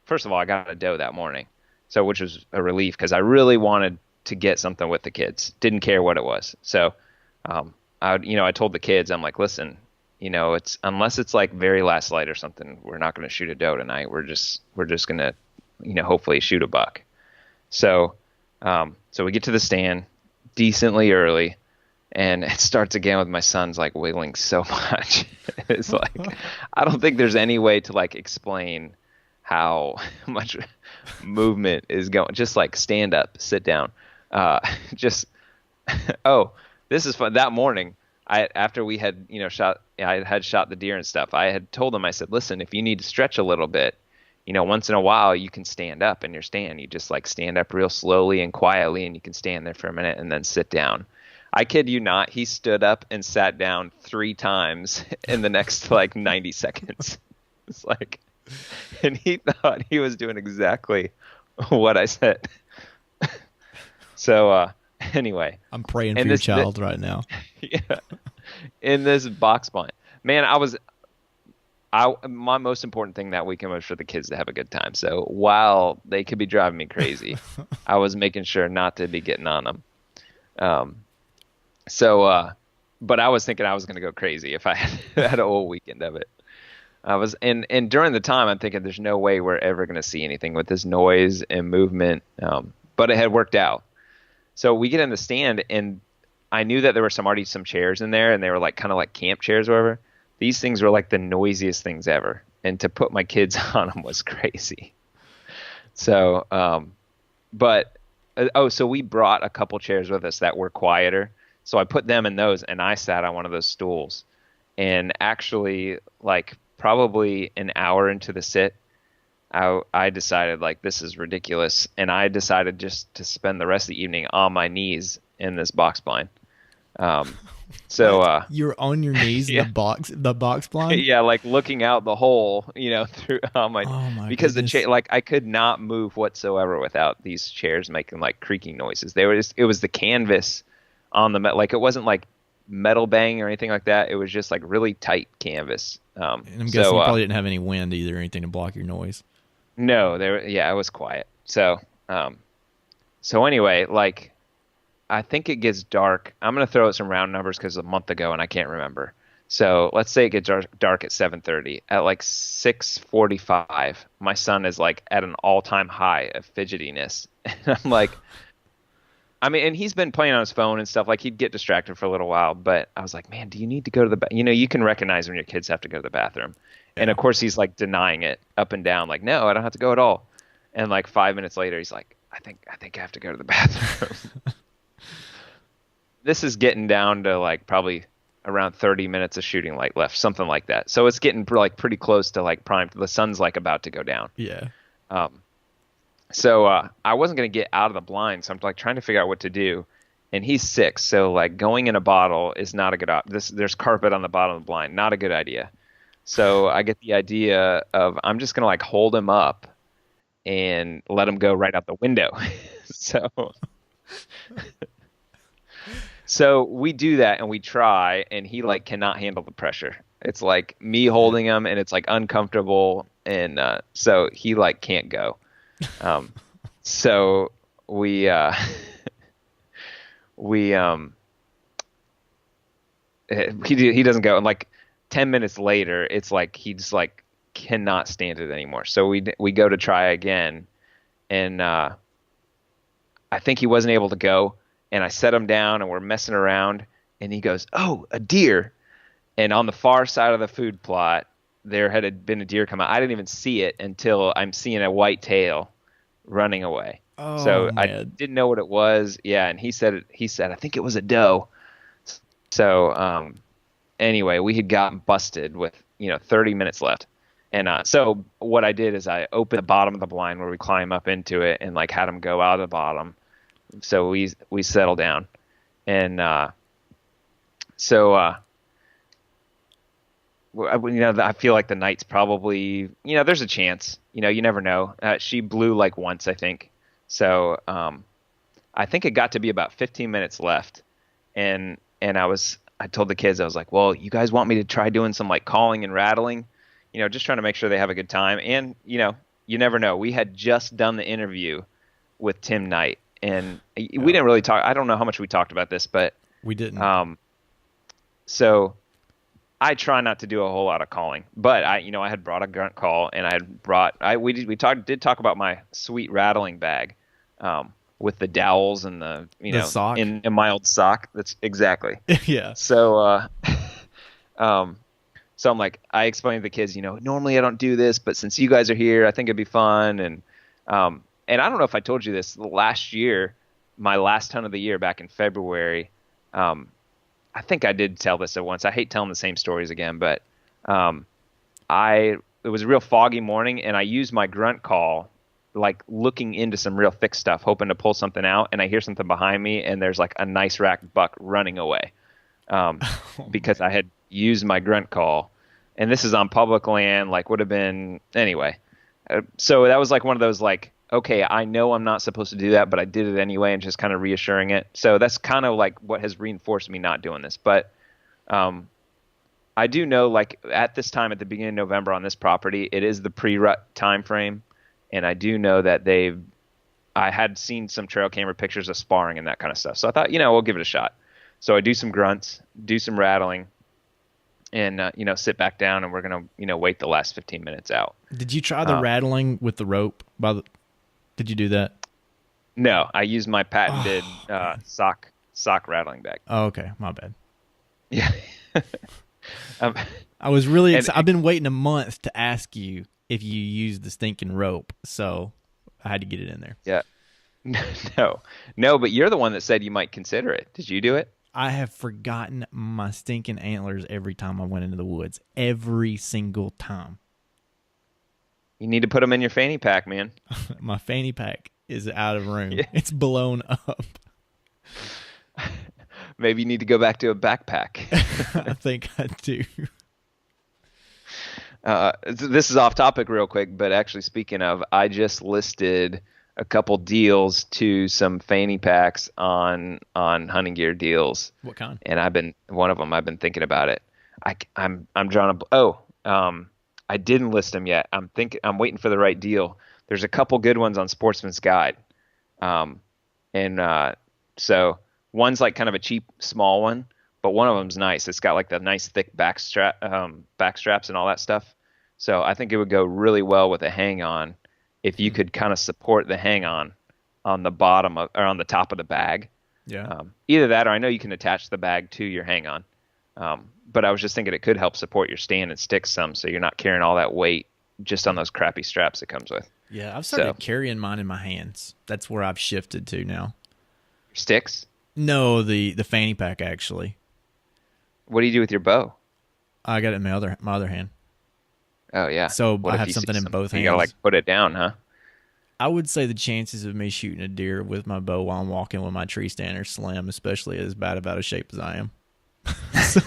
first of all, I got a doe that morning, so which was a relief because I really wanted to get something with the kids. Didn't care what it was. So I told the kids, I'm like, listen, it's unless it's like very last light or something, we're not going to shoot a doe tonight. We're just going to, hopefully shoot a buck. So we get to the stand decently early, and it starts again with my son's like wiggling so much. It's like, I don't think there's any way to like explain how much movement is going. Just like stand up, sit down. This is fun. That morning, after we had, I had shot the deer and stuff, I had told him, I said, listen, if you need to stretch a little bit, once in a while you can stand up in your stand. You just like stand up real slowly and quietly, and you can stand there for a minute and then sit down. I kid you not, he stood up and sat down 3 times in the next like 90 seconds. It's like, and he thought he was doing exactly what I said. So anyway, I'm praying for your child right now. Yeah, in this box blind, man, my most important thing that weekend was for the kids to have a good time. So while they could be driving me crazy, I was making sure not to be getting on them. But I was thinking I was going to go crazy if I had a whole weekend of it. And during the time, I'm thinking there's no way we're ever going to see anything with this noise and movement. But it had worked out. So we get in the stand, and I knew that there were already some chairs in there, and they were like kind of like camp chairs or whatever. These things were like the noisiest things ever. And to put my kids on them was crazy. So, so we brought a couple chairs with us that were quieter. So I put them in those, and I sat on one of those stools. And actually, like probably an hour into the sit, I decided like this is ridiculous, and I decided just to spend the rest of the evening on my knees in this box blind. You're on your knees in the box blind? Yeah, like looking out the hole, through on my, because goodness. the chair, like I could not move whatsoever without these chairs making like creaking noises. It was the canvas on the like it wasn't like metal bang or anything like that. It was just like really tight canvas. And I'm guessing you probably didn't have any wind either or anything to block your noise. No, it was quiet. So anyway, like I think it gets dark. I'm going to throw out some round numbers because a month ago and I can't remember. So let's say it gets dark at 7:30. At like 6:45, my son is like at an all-time high of fidgetiness. And I'm like, and he's been playing on his phone and stuff. Like he'd get distracted for a little while, but I was like, man, do you need to go to the bathroom? You can recognize when your kids have to go to the bathroom. Yeah. And of course he's like denying it up and down. Like, no, I don't have to go at all. And like 5 minutes later, he's like, I think I have to go to the bathroom. This is getting down to like probably around 30 minutes of shooting light left, something like that. So it's getting like pretty close to like prime. The sun's like about to go down. Yeah. So I wasn't going to get out of the blind, so I'm like trying to figure out what to do. And he's 6, so like going in a bottle is not a good there's carpet on the bottom of the blind, not a good idea. So I get the idea of I'm just going to like hold him up and let him go right out the window. So we do that and we try, and he like cannot handle the pressure. It's like me holding him, and it's like uncomfortable, and so he like can't go. So he doesn't go, and like 10 minutes later it's like he just like cannot stand it anymore. So we go to try again, and I think he wasn't able to go, and I set him down and we're messing around, and he goes, "Oh, a deer." And on the far side of the food plot there had been a deer come out. I didn't even see it until I'm seeing a white tail running away. Oh, so man. I didn't know what it was. Yeah, and he said I think it was a doe. So anyway, we had gotten busted with 30 minutes left. And so what I did is I opened the bottom of the blind where we climb up into it and like had him go out of the bottom. So we settle down. And I feel like the night's probably, there's a chance, you never know. She blew like once, I think. So I think it got to be about 15 minutes left. And I told the kids, I was like, well, you guys want me to try doing some like calling and rattling, just trying to make sure they have a good time. And, you never know. We had just done the interview with Tim Knight, and we didn't really talk. I don't know how much we talked about this, but we didn't. So I try not to do a whole lot of calling, but I had brought a grunt call, and we did talk about my sweet rattling bag, with the dowels and the sock. in my old sock. That's exactly. Yeah. So, so I'm like, I explained to the kids, normally I don't do this, but since you guys are here, I think it'd be fun. And I don't know if I told you this last year, my last hunt of the year back in February, I think I did tell this at once. I hate telling the same stories again, but I it was a real foggy morning, and I used my grunt call, like looking into some real thick stuff, hoping to pull something out, and I hear something behind me, and there's like a nice rack buck running away, because I had used my grunt call, and this is on public land, like would have been anyway. So that was like one of those like, okay, I know I'm not supposed to do that, but I did it anyway, and just kind of reassuring it. So that's kind of like what has reinforced me not doing this. But I do know, like at this time, at the beginning of November on this property, it is the pre-rut time frame, and I do know that I had seen some trail camera pictures of sparring and that kind of stuff. So I thought, we'll give it a shot. So I do some grunts, do some rattling, and sit back down, and we're gonna wait the last 15 minutes out. Did you try the rattling with the rope? Did you do that? No, I used my patented sock rattling bag. Oh, okay, my bad. Yeah. I was really excited. I've been waiting a month to ask you if you used the stinking rope, so I had to get it in there. Yeah. No, but you're the one that said you might consider it. Did you do it? I have forgotten my stinking antlers every time I went into the woods. Every single time. You need to put them in your fanny pack, man. My fanny pack is out of room. Yeah. It's blown up. Maybe you need to go back to a backpack. I think I do. This is off topic real quick, but actually speaking of, I just listed a couple deals to some fanny packs on hunting gear deals. What kind? And one of them, I've been thinking about it. I'm drawing I didn't list them yet. I'm waiting for the right deal. There's a couple good ones on Sportsman's Guide. So one's like kind of a cheap small one, but one of them's nice. It's got like the nice thick back straps and all that stuff. So I think it would go really well with a hang on if you could kind of support the hang on the bottom or on the top of the bag. Yeah. Either that, or I know you can attach the bag to your hang on. But I was just thinking it could help support your stand and stick some, so you're not carrying all that weight just on those crappy straps it comes with. Yeah, I've started carrying mine in my hands. That's where I've shifted to now. Sticks? No, the fanny pack, actually. What do you do with your bow? I got it in my other hand. Oh, yeah. So I have something in both hands. You gotta like put it down, huh? I would say the chances of me shooting a deer with my bow while I'm walking with my tree stand are slim, especially as bad about a shape as I am. So,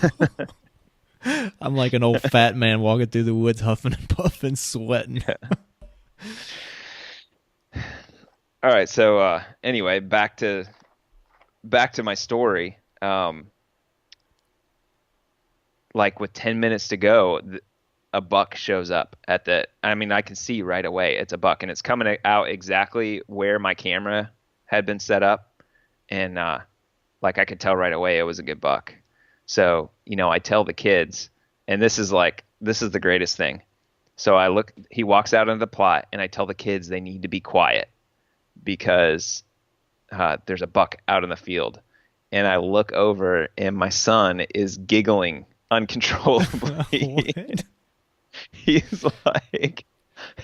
I'm like an old fat man walking through the woods, huffing and puffing, sweating. All right. So anyway, back to my story. Like with 10 minutes to go, a buck shows up I can see right away it's a buck, and it's coming out exactly where my camera had been set up. And like I could tell right away it was a good buck. So, I tell the kids, and this is the greatest thing. So he walks out into the plot, and I tell the kids they need to be quiet because there's a buck out in the field. And I look over, and my son is giggling uncontrollably. He's like,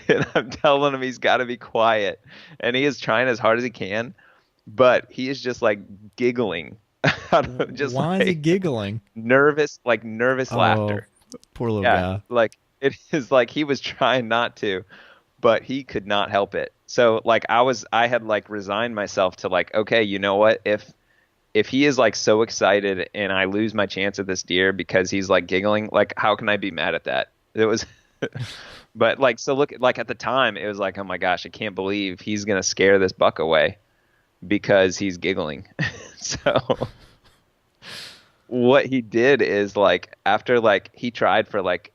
and I'm telling him he's got to be quiet. And he is trying as hard as he can, but he is just like giggling. Why is he giggling? Nervous laughter. Poor little guy. Like it is like he was trying not to, but he could not help it. So like I had like resigned myself to like, okay, you know what? If he is like so excited and I lose my chance at this deer because he's like giggling, like how can I be mad at that? It was, but like, so look, like at the time it was like, oh my gosh, I can't believe he's going to scare this buck away because he's giggling. So what he did is like, after like he tried for like,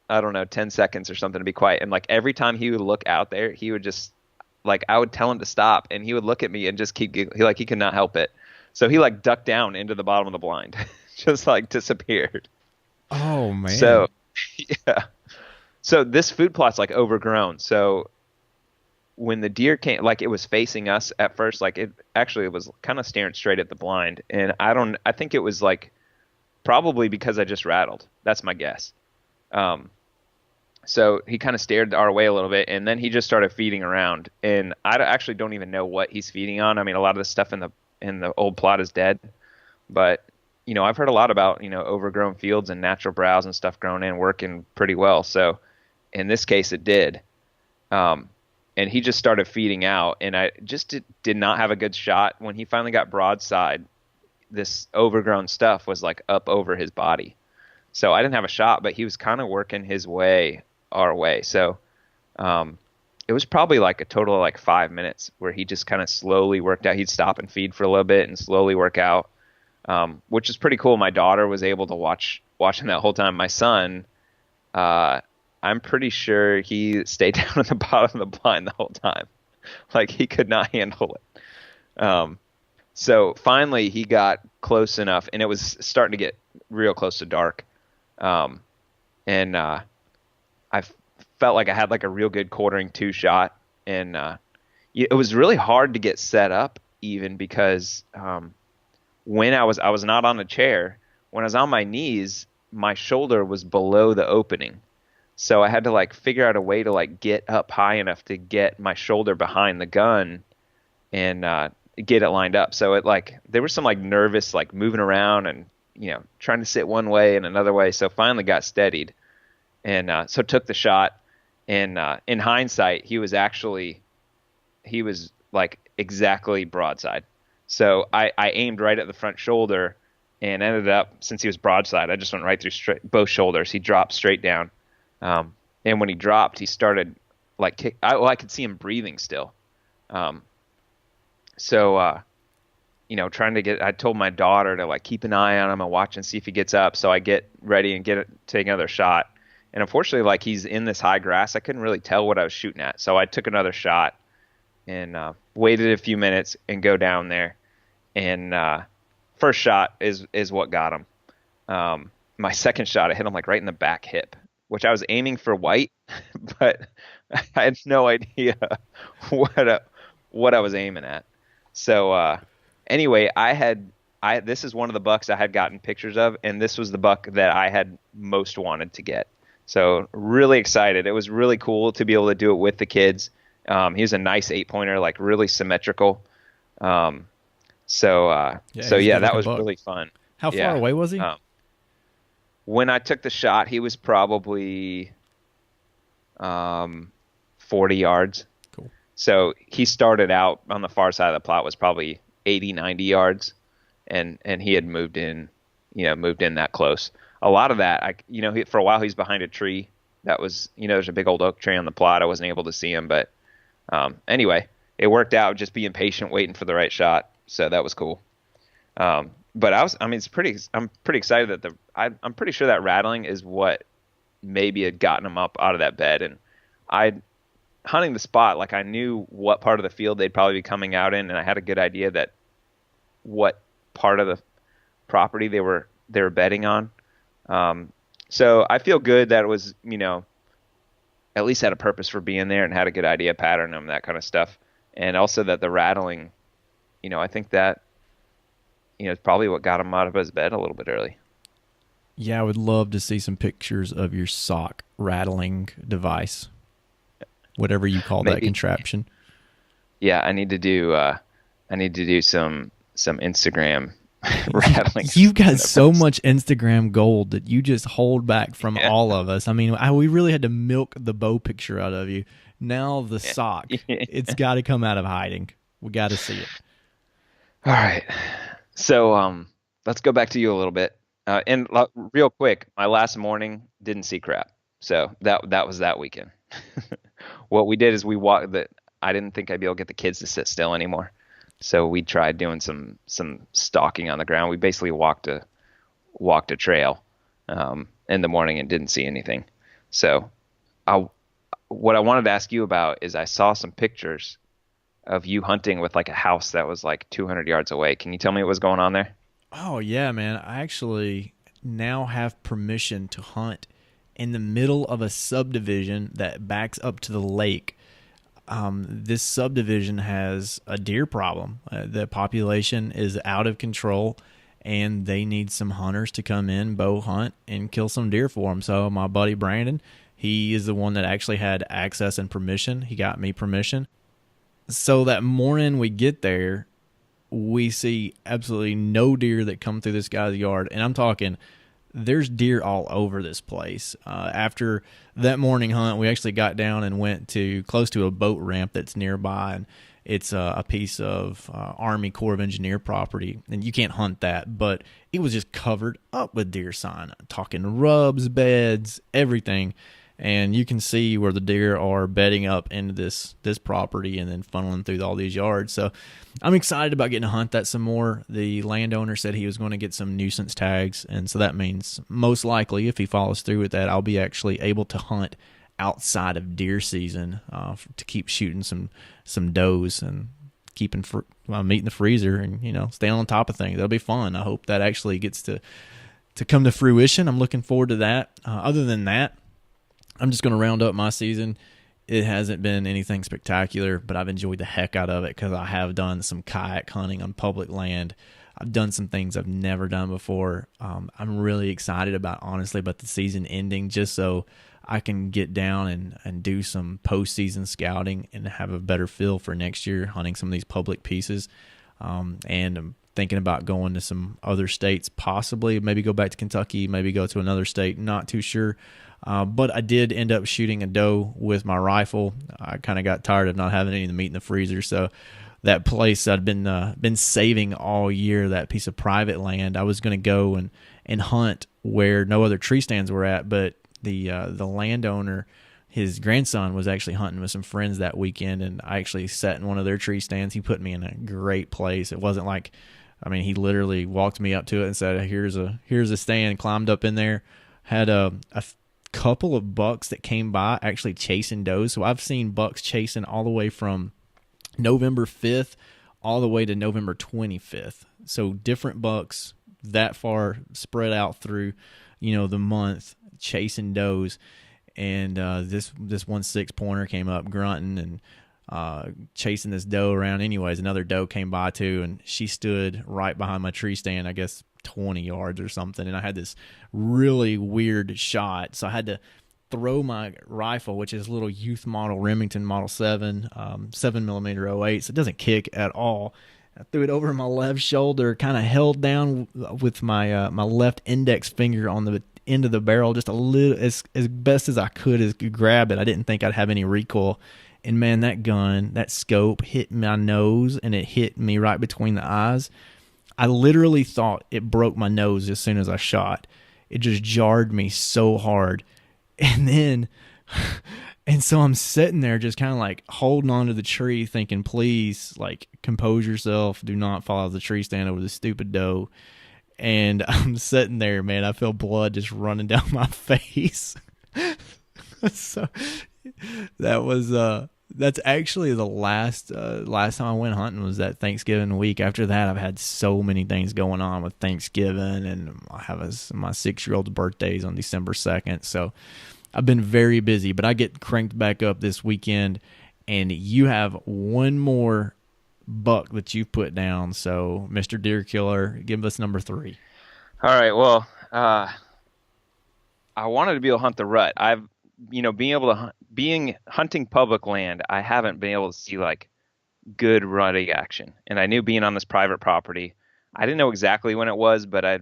I don't know, 10 seconds or something to be quiet. And like every time he would look out there, he would just like, I would tell him to stop and he would look at me and just keep giggling. He could not help it. So he like ducked down into the bottom of the blind, just like disappeared. Oh man. So yeah. So this food plot's like overgrown. So when the deer came, like it was facing us at first, like it was kind of staring straight at the blind. And I think it was like probably because I just rattled. That's my guess. So he kind of stared our way a little bit, and then he just started feeding around. And I actually don't even know what he's feeding on. I mean, a lot of the stuff in the old plot is dead, but I've heard a lot about, overgrown fields and natural browse and stuff grown in working pretty well. So In this case, it did. Um, and he just started feeding out, and I just did not have a good shot. When he finally got broadside, this overgrown stuff was like up over his body. So I didn't have a shot, but he was kind of working his way our way. So um, it was probably like a total of like 5 minutes where he just kind of slowly worked out. He'd stop and feed for a little bit and slowly work out, which is pretty cool. My daughter was able to watch him that whole time. My son, uh, I'm pretty sure he stayed down at the bottom of the blind the whole time. Like he could not handle it. So finally he got close enough, and it was starting to get real close to dark. Um, and I felt like I had like a real good quartering two shot, and it was really hard to get set up even because when I was not on a chair, when I was on my knees, my shoulder was below the opening. So I had to like figure out a way to like get up high enough to get my shoulder behind the gun and get it lined up. So it like there was some like nervous like moving around and trying to sit one way and another way. So finally got steadied and so took the shot. And in hindsight, he was like exactly broadside. So I aimed right at the front shoulder and ended up, since he was broadside, I just went right through both shoulders. He dropped straight down. And when he dropped, he started like I could see him breathing still. So trying to I told my daughter to like keep an eye on him and watch and see if he gets up. So I get ready and take another shot. And unfortunately, like he's in this high grass, I couldn't really tell what I was shooting at. So I took another shot and waited a few minutes and go down there. And first shot is what got him. My second shot, I hit him like right in the back hip, which I was aiming for white, but I had no idea what I was aiming at. So anyway, this is one of the bucks I had gotten pictures of, and this was the buck that I had most wanted to get. So really excited. It was really cool to be able to do it with the kids. He was a nice 8-pointer, like really symmetrical. That was really fun. How far away was he? When I took the shot, he was probably 40 yards. Cool. So he started out on the far side of the plot was probably 80, 90 yards, and he had moved in that close. A lot of that, for a while he's behind a tree. That was, there's a big old oak tree on the plot. I wasn't able to see him, but anyway, it worked out. Just being patient, waiting for the right shot. So that was cool. But I'm pretty excited that I'm pretty sure that rattling is what maybe had gotten him up out of that bed. And hunting the spot, like I knew what part of the field they'd probably be coming out in, and I had a good idea that what part of the property they were bedding on. So I feel good that it was, at least had a purpose for being there and had a good idea, pattern them, that kind of stuff. And also that the rattling, I think that, it's probably what got him out of his bed a little bit early. Yeah, I would love to see some pictures of your sock rattling device, whatever you call that contraption. Yeah, I need to do some Instagram rattling. You've got so much Instagram gold that you just hold back from all of us. I mean, we really had to milk the bow picture out of you. Now the sock, it's got to come out of hiding. We got to see it. All right. So let's go back to you a little bit. And real quick, my last morning didn't see crap. So that was that weekend. What we did is we walked. I didn't think I'd be able to get the kids to sit still anymore. So we tried doing some stalking on the ground. We basically walked a trail in the morning and didn't see anything. So what I wanted to ask you about is I saw some pictures of you hunting with like a house that was like 200 yards away. Can you tell me what was going on there? Oh, yeah, man. I actually now have permission to hunt in the middle of a subdivision that backs up to the lake. This subdivision has a deer problem. The population is out of control, and they need some hunters to come in, bow hunt, and kill some deer for them. So my buddy Brandon, he is the one that actually had access and permission. He got me permission. So that morning we get there, we see absolutely no deer that come through this guy's yard. And I'm talking there's deer all over this place. After that morning hunt, we actually got down and went to close to a boat ramp that's nearby, and it's a piece of Army Corps of Engineer property, and you can't hunt that, but it was just covered up with deer sign, talking rubs, beds, everything. And you can see where the deer are bedding up into this property and then funneling through all these yards. So I'm excited about getting to hunt that some more. The landowner said he was going to get some nuisance tags, and so that means most likely, if he follows through with that, I'll be actually able to hunt outside of deer season to keep shooting some does and keeping meat in the freezer and staying on top of things. That'll be fun. I hope that actually gets to come to fruition. I'm looking forward to that. Other than that, I'm just going to round up my season. It hasn't been anything spectacular, but I've enjoyed the heck out of it because I have done some kayak hunting on public land. I've done some things I've never done before. I'm really excited honestly, about the season ending, just so I can get down and do some postseason scouting and have a better feel for next year hunting some of these public pieces. And I'm thinking about going to some other states, possibly maybe go back to Kentucky, maybe go to another state, not too sure. But I did end up shooting a doe with my rifle. I kind of got tired of not having any of the meat in the freezer, so that place I'd been saving all year, that piece of private land, I was going to go and hunt where no other tree stands were at, but the landowner, his grandson, was actually hunting with some friends that weekend, and I actually sat in one of their tree stands. He put me in a great place. It wasn't like, he literally walked me up to it and said, here's a stand, climbed up in there, had a couple of bucks that came by actually chasing does. So I've seen bucks chasing all the way from November 5th all the way to November 25th. So different bucks that far spread out through, the month chasing does. And this 1 6-pointer came up grunting and chasing this doe around. Anyways, another doe came by too, and she stood right behind my tree stand, I guess 20 yards or something, and I had this really weird shot, so I had to throw my rifle, which is a little youth model Remington Model 7 7mm 08, so it doesn't kick at all. I threw it over my left shoulder, kind of held down with my my left index finger on the end of the barrel just a little, as best as I could grab it. I didn't think I'd have any recoil, and man, that gun, that scope hit my nose, and it hit me right between the eyes. I literally thought it broke my nose as soon as I shot. It just jarred me so hard. And so I'm sitting there just kind of like holding on to the tree thinking, please, like, compose yourself. Do not fall out of the tree stand over this stupid doe. And I'm sitting there, man. I feel blood just running down my face. So that was that's actually the last time I went hunting was that Thanksgiving week. After that, I've had so many things going on with Thanksgiving, and I have my 6-year-old's birthday's on December 2nd. So I've been very busy, but I get cranked back up this weekend, and you have one more buck that you've put down. So, Mr. Deer Killer, give us number 3. All right. Well, I wanted to be able to hunt the rut. Being hunting public land, I haven't been able to see like good rutting action. And I knew being on this private property, I didn't know exactly when it was, but I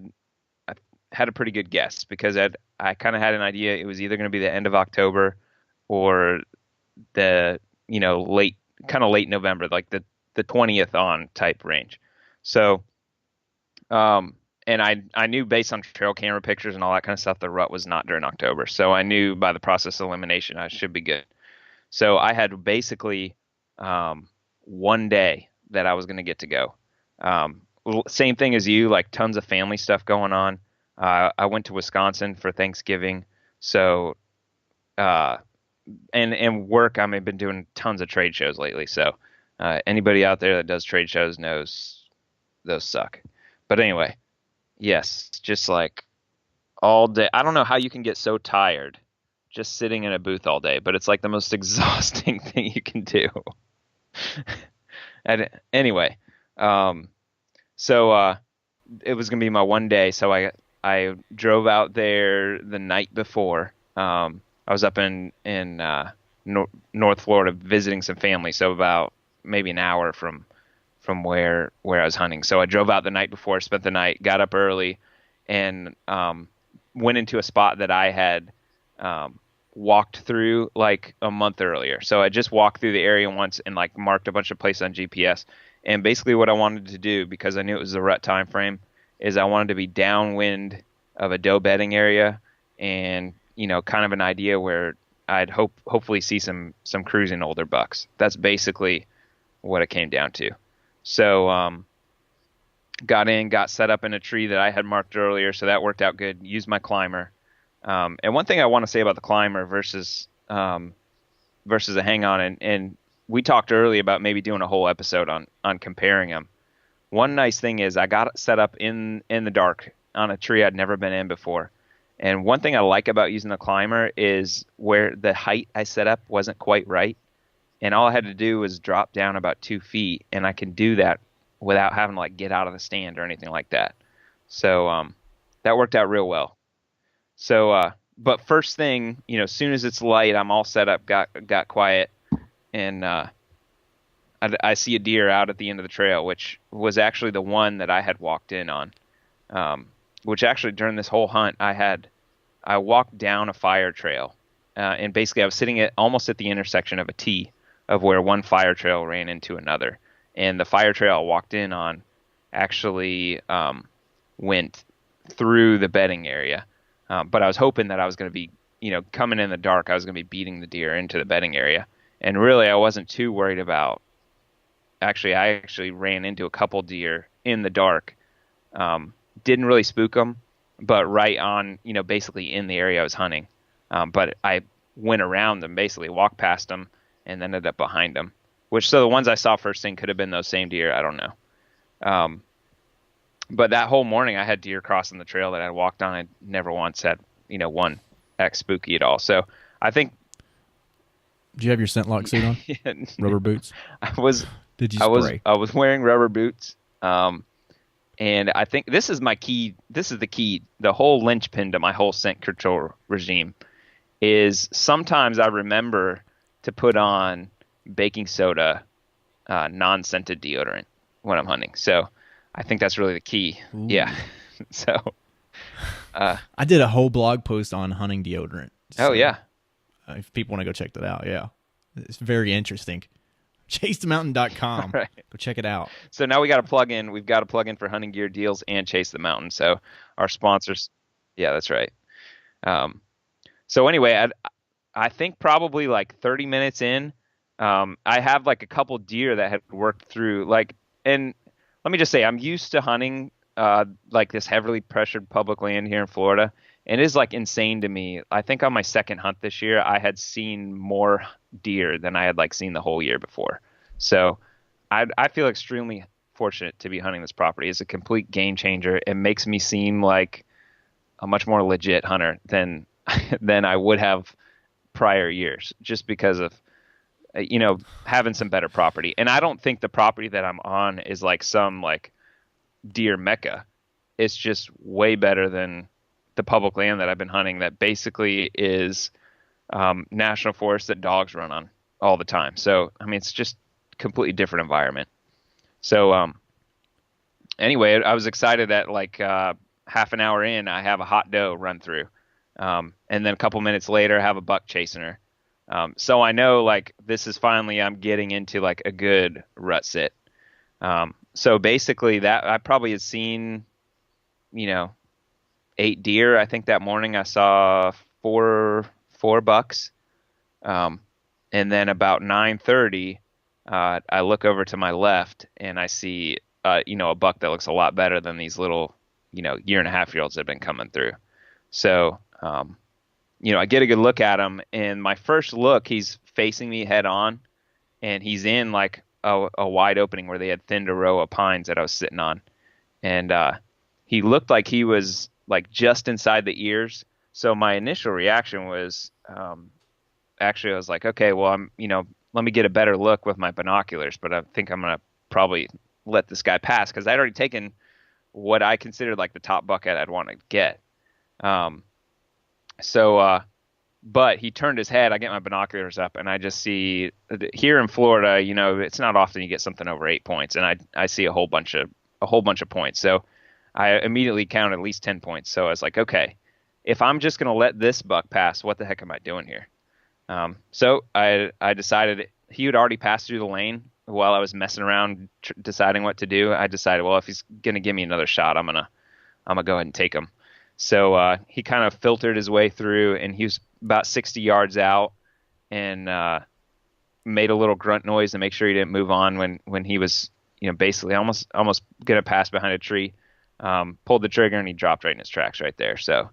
had a pretty good guess because I kind of had an idea it was either going to be the end of October or the late November, like the 20th on type range. So, and I knew based on trail camera pictures and all that kind of stuff, the rut was not during October. So I knew by the process of elimination, I should be good. So I had basically one day that I was going to get to go. Same thing as you, like tons of family stuff going on. I went to Wisconsin for Thanksgiving. So, and work, I've been doing tons of trade shows lately. So anybody out there that does trade shows knows those suck. But anyway. Yes, just like all day. I don't know how you can get so tired just sitting in a booth all day, but it's like the most exhausting thing you can do. And anyway, so it was gonna be my one day. So I drove out there the night before. I was up in North Florida visiting some family, so about maybe an hour from where I was hunting. So I drove out the night before, spent the night, got up early, and went into a spot that I had walked through like a month earlier. So I just walked through the area once and like marked a bunch of places on GPS. And basically what I wanted to do, because I knew it was the rut time frame, is I wanted to be downwind of a doe bedding area, and kind of an idea where I'd hopefully see some cruising older bucks. That's basically what it came down to. So got set up in a tree that I had marked earlier, so that worked out good. Used my climber. And one thing I want to say about the climber versus a hang on, and we talked earlier about maybe doing a whole episode on comparing them. One nice thing is I got it set up in the dark on a tree I'd never been in before. And one thing I like about using the climber is where the height I set up wasn't quite right. And all I had to do was drop down about 2 feet, and I can do that without having to like get out of the stand or anything like that. So that worked out real well. So but first thing, as soon as it's light, I'm all set up, got quiet, and I see a deer out at the end of the trail, which was actually the one that I had walked in on. Which actually during this whole hunt, I walked down a fire trail, and basically I was sitting almost at the intersection of a T of where one fire trail ran into another, and the fire trail I walked in on actually went through the bedding area, but I was hoping that I was going to be, coming in the dark, I was going to be beating the deer into the bedding area, and really I wasn't too worried about. Actually, I ran into a couple deer in the dark. Didn't really spook them, but right on, basically in the area I was hunting. But I went around them, basically walked past them, and then ended up behind them. So the ones I saw first thing could have been those same deer. I don't know. But that whole morning I had deer crossing the trail that I walked on. I never once had, one act spooky at all. So I think. Did you have your scent lock suit on? Yeah, rubber boots? Did you spray? I was wearing rubber boots. And I think this is my key. This is the key. The whole linchpin to my whole scent control regime is sometimes I remember to put on baking soda, non-scented deodorant when I'm hunting. So I think that's really the key. Ooh. Yeah. So I did a whole blog post on hunting deodorant. So, oh yeah. If people want to go check that out, yeah, it's very interesting. ChaseTheMountain.com. Right. Go check it out. So now we got to plug in. We've got to plug in for hunting gear deals and Chase the Mountain. So our sponsors. Yeah, that's right. So anyway, I think probably like 30 minutes in, I have like a couple deer that had worked through and let me just say, I'm used to hunting like this heavily pressured public land here in Florida. And it is like insane to me. I think on my second hunt this year, I had seen more deer than I had like seen the whole year before. So I feel extremely fortunate to be hunting this property. It's a complete game changer. It makes me seem like a much more legit hunter than I would have prior years, just because of having some better property. And I don't think the property that I'm on is like some like deer mecca. It's just way better than the public land that I've been hunting that basically is national forest that dogs run on all the time. So, I mean, it's just completely different environment. So, anyway, I was excited that like half an hour in, I have a hot doe run through. And then a couple minutes later, I have a buck chasing her. So I know like this is finally, I'm getting into like a good rut sit. So basically that I probably had seen, 8 deer. I think that morning I saw four bucks. And then about 9:30, I look over to my left and I see, a buck that looks a lot better than these little, 1.5-year-olds that have been coming through. So, I get a good look at him, and my first look, he's facing me head on, and he's in like a wide opening where they had thinned a row of pines that I was sitting on. And he looked like he was like just inside the ears. So my initial reaction was, actually I was like, okay, well, let me get a better look with my binoculars, but I think I'm going to probably let this guy pass because I'd already taken what I considered like the top bucket I'd want to get. But he turned his head. I get my binoculars up and I just see here in Florida, it's not often you get something over 8 points, and I see a whole bunch of points. So I immediately counted at least 10 points. So I was like, okay, if I'm just going to let this buck pass, what the heck am I doing here? So I decided he would already passed through the lane while I was messing around deciding what to do. I decided, well, if he's gonna give me another shot, I'm gonna go ahead and take him. So he kind of filtered his way through, and he was about 60 yards out, and made a little grunt noise to make sure he didn't move on when he was basically almost gonna pass behind a tree. Pulled the trigger, and he dropped right in his tracks right there. So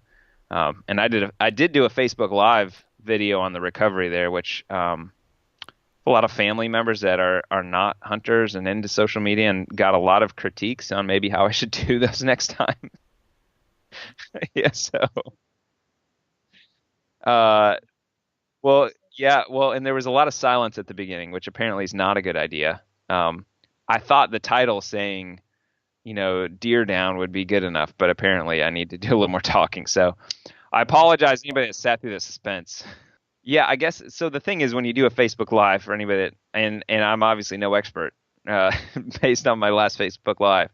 and I did do a Facebook Live video on the recovery there, which a lot of family members that are not hunters and into social media, and got a lot of critiques on maybe how I should do those next time. Yeah, so uh well, yeah, well, and there was a lot of silence at the beginning, which apparently is not a good idea. I thought the title saying, deer down would be good enough, but apparently I need to do a little more talking. So I apologize to anybody that sat through the suspense. Yeah, I guess so. The thing is, when you do a Facebook Live, for anybody that, and I'm obviously no expert, uh, based on my last Facebook Live,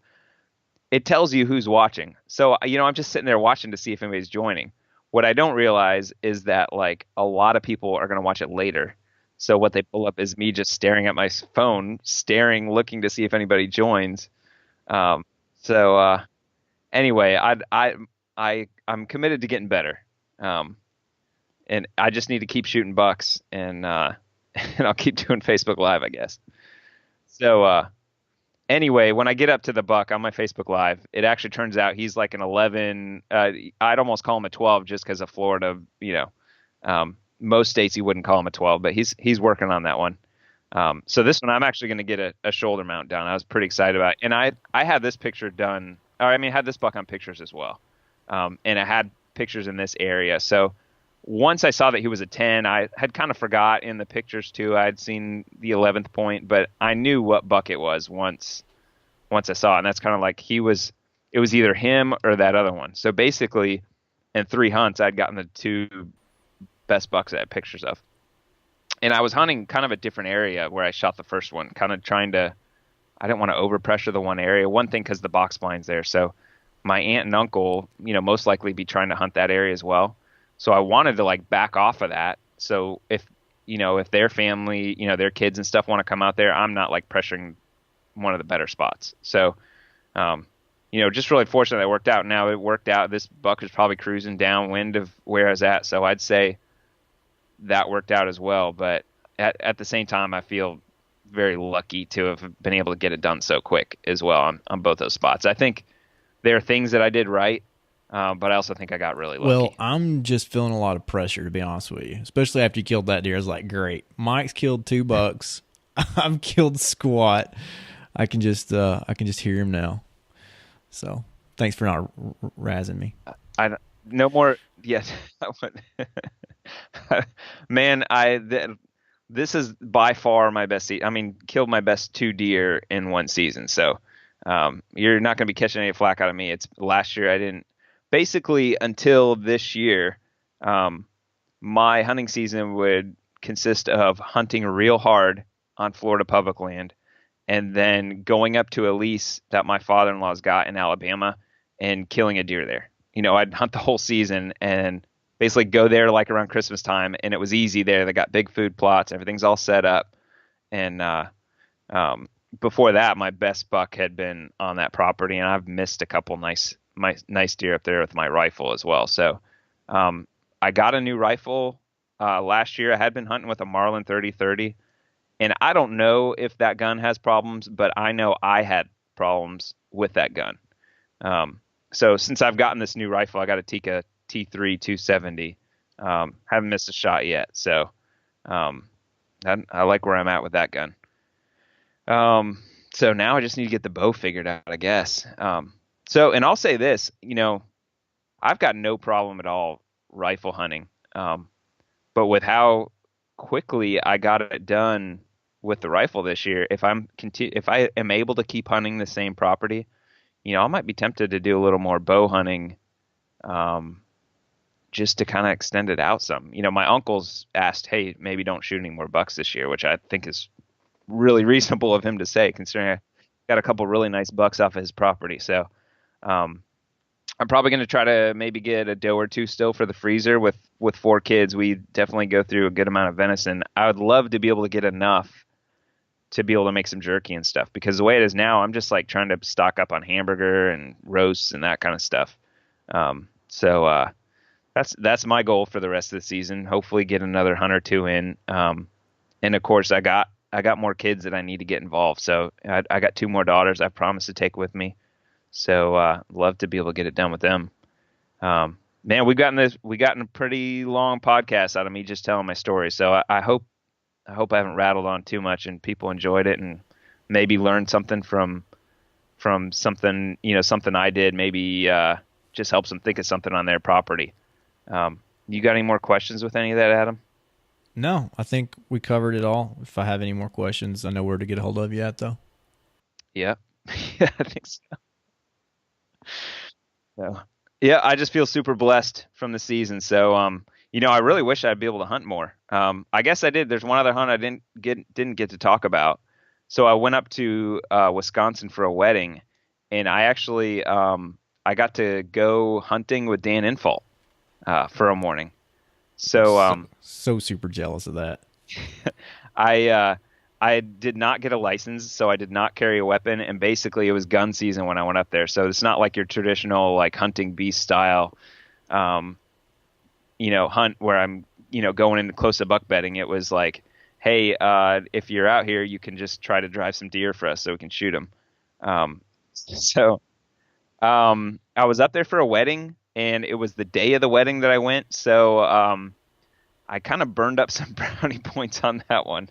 it tells you who's watching. So I'm just sitting there watching to see if anybody's joining. What I don't realize is that like a lot of people are going to watch it later. So what they pull up is me just staring at my phone, staring, looking to see if anybody joins. Um, so anyway, I'm committed to getting better. Um, and I just need to keep shooting bucks, and and I'll keep doing Facebook Live, I guess. So anyway, when I get up to the buck on my Facebook Live, it actually turns out he's like an 11. I'd almost call him a 12 just because of Florida. Most states you wouldn't call him a 12, but he's working on that one. So this one I'm actually going to get a shoulder mount down. I was pretty excited about it. And I had this picture done. Or I mean, I had this buck on pictures as well, and I had pictures in this area. So once I saw that he was a 10, I had kind of forgot in the pictures too. I had seen the 11th point, but I knew what buck it was once I saw it. And that's kind of like it was either him or that other one. So basically, in 3 hunts, I'd gotten the 2 best bucks I had pictures of. And I was hunting kind of a different area where I shot the first one, kind of I didn't want to overpressure the one area. One thing, because the box blind's there. So my aunt and uncle, most likely be trying to hunt that area as well. So I wanted to like back off of that. So if their family, their kids and stuff want to come out there, I'm not like pressuring one of the better spots. So, just really fortunate that it worked out. Now it worked out. This buck was probably cruising downwind of where I was at. So I'd say that worked out as well. But at the same time, I feel very lucky to have been able to get it done so quick as well on both those spots. I think there are things that I did right. But I also think I got really lucky. Well, I'm just feeling a lot of pressure, to be honest with you, especially after you killed that deer. I was like, great. Mike's killed 2 bucks. I've killed squat. I can just hear him now. So thanks for not razzing me. No more. Yes. Man, this is by far my best season. I mean, killed my best 2 deer in one season. So you're not going to be catching any flack out of me. It's last year I didn't. Basically, until this year, my hunting season would consist of hunting real hard on Florida public land, and then going up to a lease that my father-in-law's got in Alabama and killing a deer there. I'd hunt the whole season and basically go there like around Christmas time, and it was easy there. They got big food plots, everything's all set up, and before that, my best buck had been on that property, and I've missed a couple nice deer up there with my rifle as well. So I got a new rifle last year. I had been hunting with a Marlin 30-30, and I don't know if that gun has problems, but I know I had problems with that gun. So since I've gotten this new rifle, I got a Tikka T3 270. Haven't missed a shot yet. So I like where I'm at with that gun. So now I just need to get the bow figured out, I guess. And I'll say this, I've got no problem at all rifle hunting. But with how quickly I got it done with the rifle this year, if I am able to keep hunting the same property, I might be tempted to do a little more bow hunting, just to kind of extend it out some. My uncle's asked, hey, maybe don't shoot any more bucks this year, which I think is really reasonable of him to say, considering I got a couple really nice bucks off of his property. So, I'm probably going to try to maybe get a doe or two still for the freezer. With 4 kids, we definitely go through a good amount of venison. I would love to be able to get enough to be able to make some jerky and stuff, because the way it is now, I'm just like trying to stock up on hamburger and roasts and that kind of stuff. So that's my goal for the rest of the season. Hopefully get another hunt or two in. And of course I got more kids that I need to get involved. So I got 2 more daughters I promised to take with me. So love to be able to get it done with them. Man, we've gotten a pretty long podcast out of me just telling my story. So I hope I haven't rattled on too much and people enjoyed it and maybe learned something from something, something I did, maybe just helps them think of something on their property. You got any more questions with any of that, Adam? No, I think we covered it all. If I have any more questions, I know where to get a hold of you at, though. Yeah. Yeah, I think so. So, yeah, I just feel super blessed from the season. So, I really wish I'd be able to hunt more. I guess I did. There's one other hunt I didn't get to talk about. So I went up to Wisconsin for a wedding, and I actually I got to go hunting with Dan Infalt for a morning. So super jealous of that. I did not get a license, so I did not carry a weapon, and basically it was gun season when I went up there. So it's not like your traditional like hunting beast style, hunt where I'm, going in close to buck bedding. It was like, hey, if you're out here, you can just try to drive some deer for us so we can shoot them. So I was up there for a wedding, and it was the day of the wedding that I went. So I kind of burned up some brownie points on that one.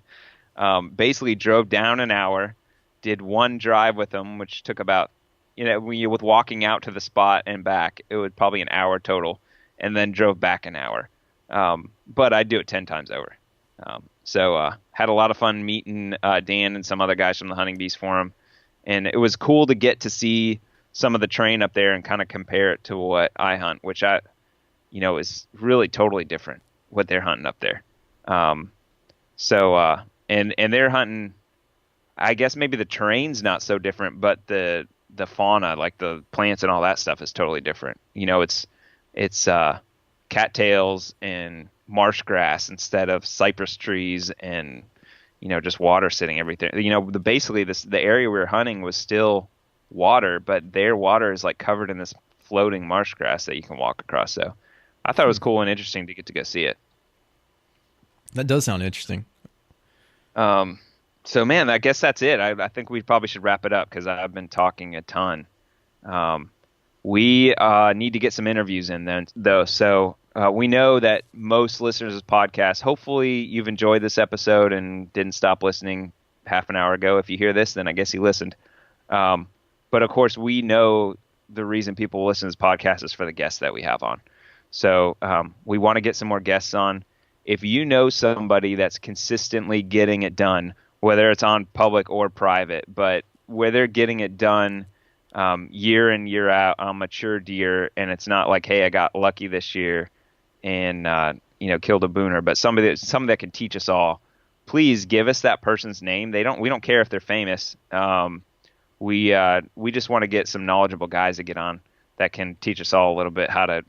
Basically drove down an hour, did one drive with them, which took about, with walking out to the spot and back, it was probably an hour total, and then drove back an hour. But I'd do it 10 times over. So had a lot of fun meeting Dan and some other guys from the Hunting Beast Forum. And it was cool to get to see some of the terrain up there and kind of compare it to what I hunt, which is really totally different what they're hunting up there. And they're hunting, I guess maybe the terrain's not so different, but the fauna, like the plants and all that stuff, is totally different. It's cattails and marsh grass instead of cypress trees and, just water sitting everything. Basically the area we were hunting was still water, but their water is like covered in this floating marsh grass that you can walk across. So I thought it was cool and interesting to get to go see it. That does sound interesting. So man, I guess that's it. I think we probably should wrap it up because I've been talking a ton. We need to get some interviews in then, though. So we know that most listeners of this podcast, hopefully you've enjoyed this episode and didn't stop listening half an hour ago. If you hear this, then I guess you listened. But of course, we know the reason people listen to this podcast is for the guests that we have on. So we want to get some more guests on. If you know somebody that's consistently getting it done, whether it's on public or private, but where they're getting it done year in, year out on mature deer, and it's not like, hey, I got lucky this year and killed a booner, but somebody that can teach us all, please give us that person's name. We don't care if they're famous. We just want to get some knowledgeable guys to get on that can teach us all a little bit how to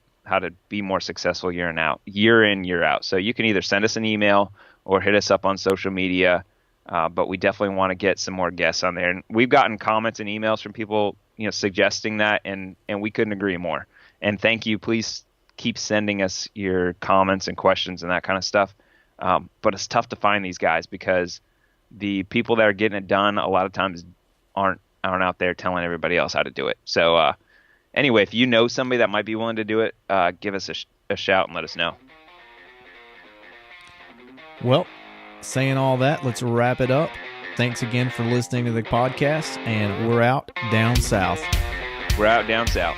be more successful year in, year out. So you can either send us an email or hit us up on social media. But we definitely want to get some more guests on there. And we've gotten comments and emails from people, suggesting that, and we couldn't agree more. And thank you. Please keep sending us your comments and questions and that kind of stuff. But it's tough to find these guys because the people that are getting it done a lot of times aren't out there telling everybody else how to do it. So, anyway, if you know somebody that might be willing to do it, give us a shout and let us know. Well, saying all that, let's wrap it up. Thanks again for listening to the podcast, and we're out down south. We're out down south.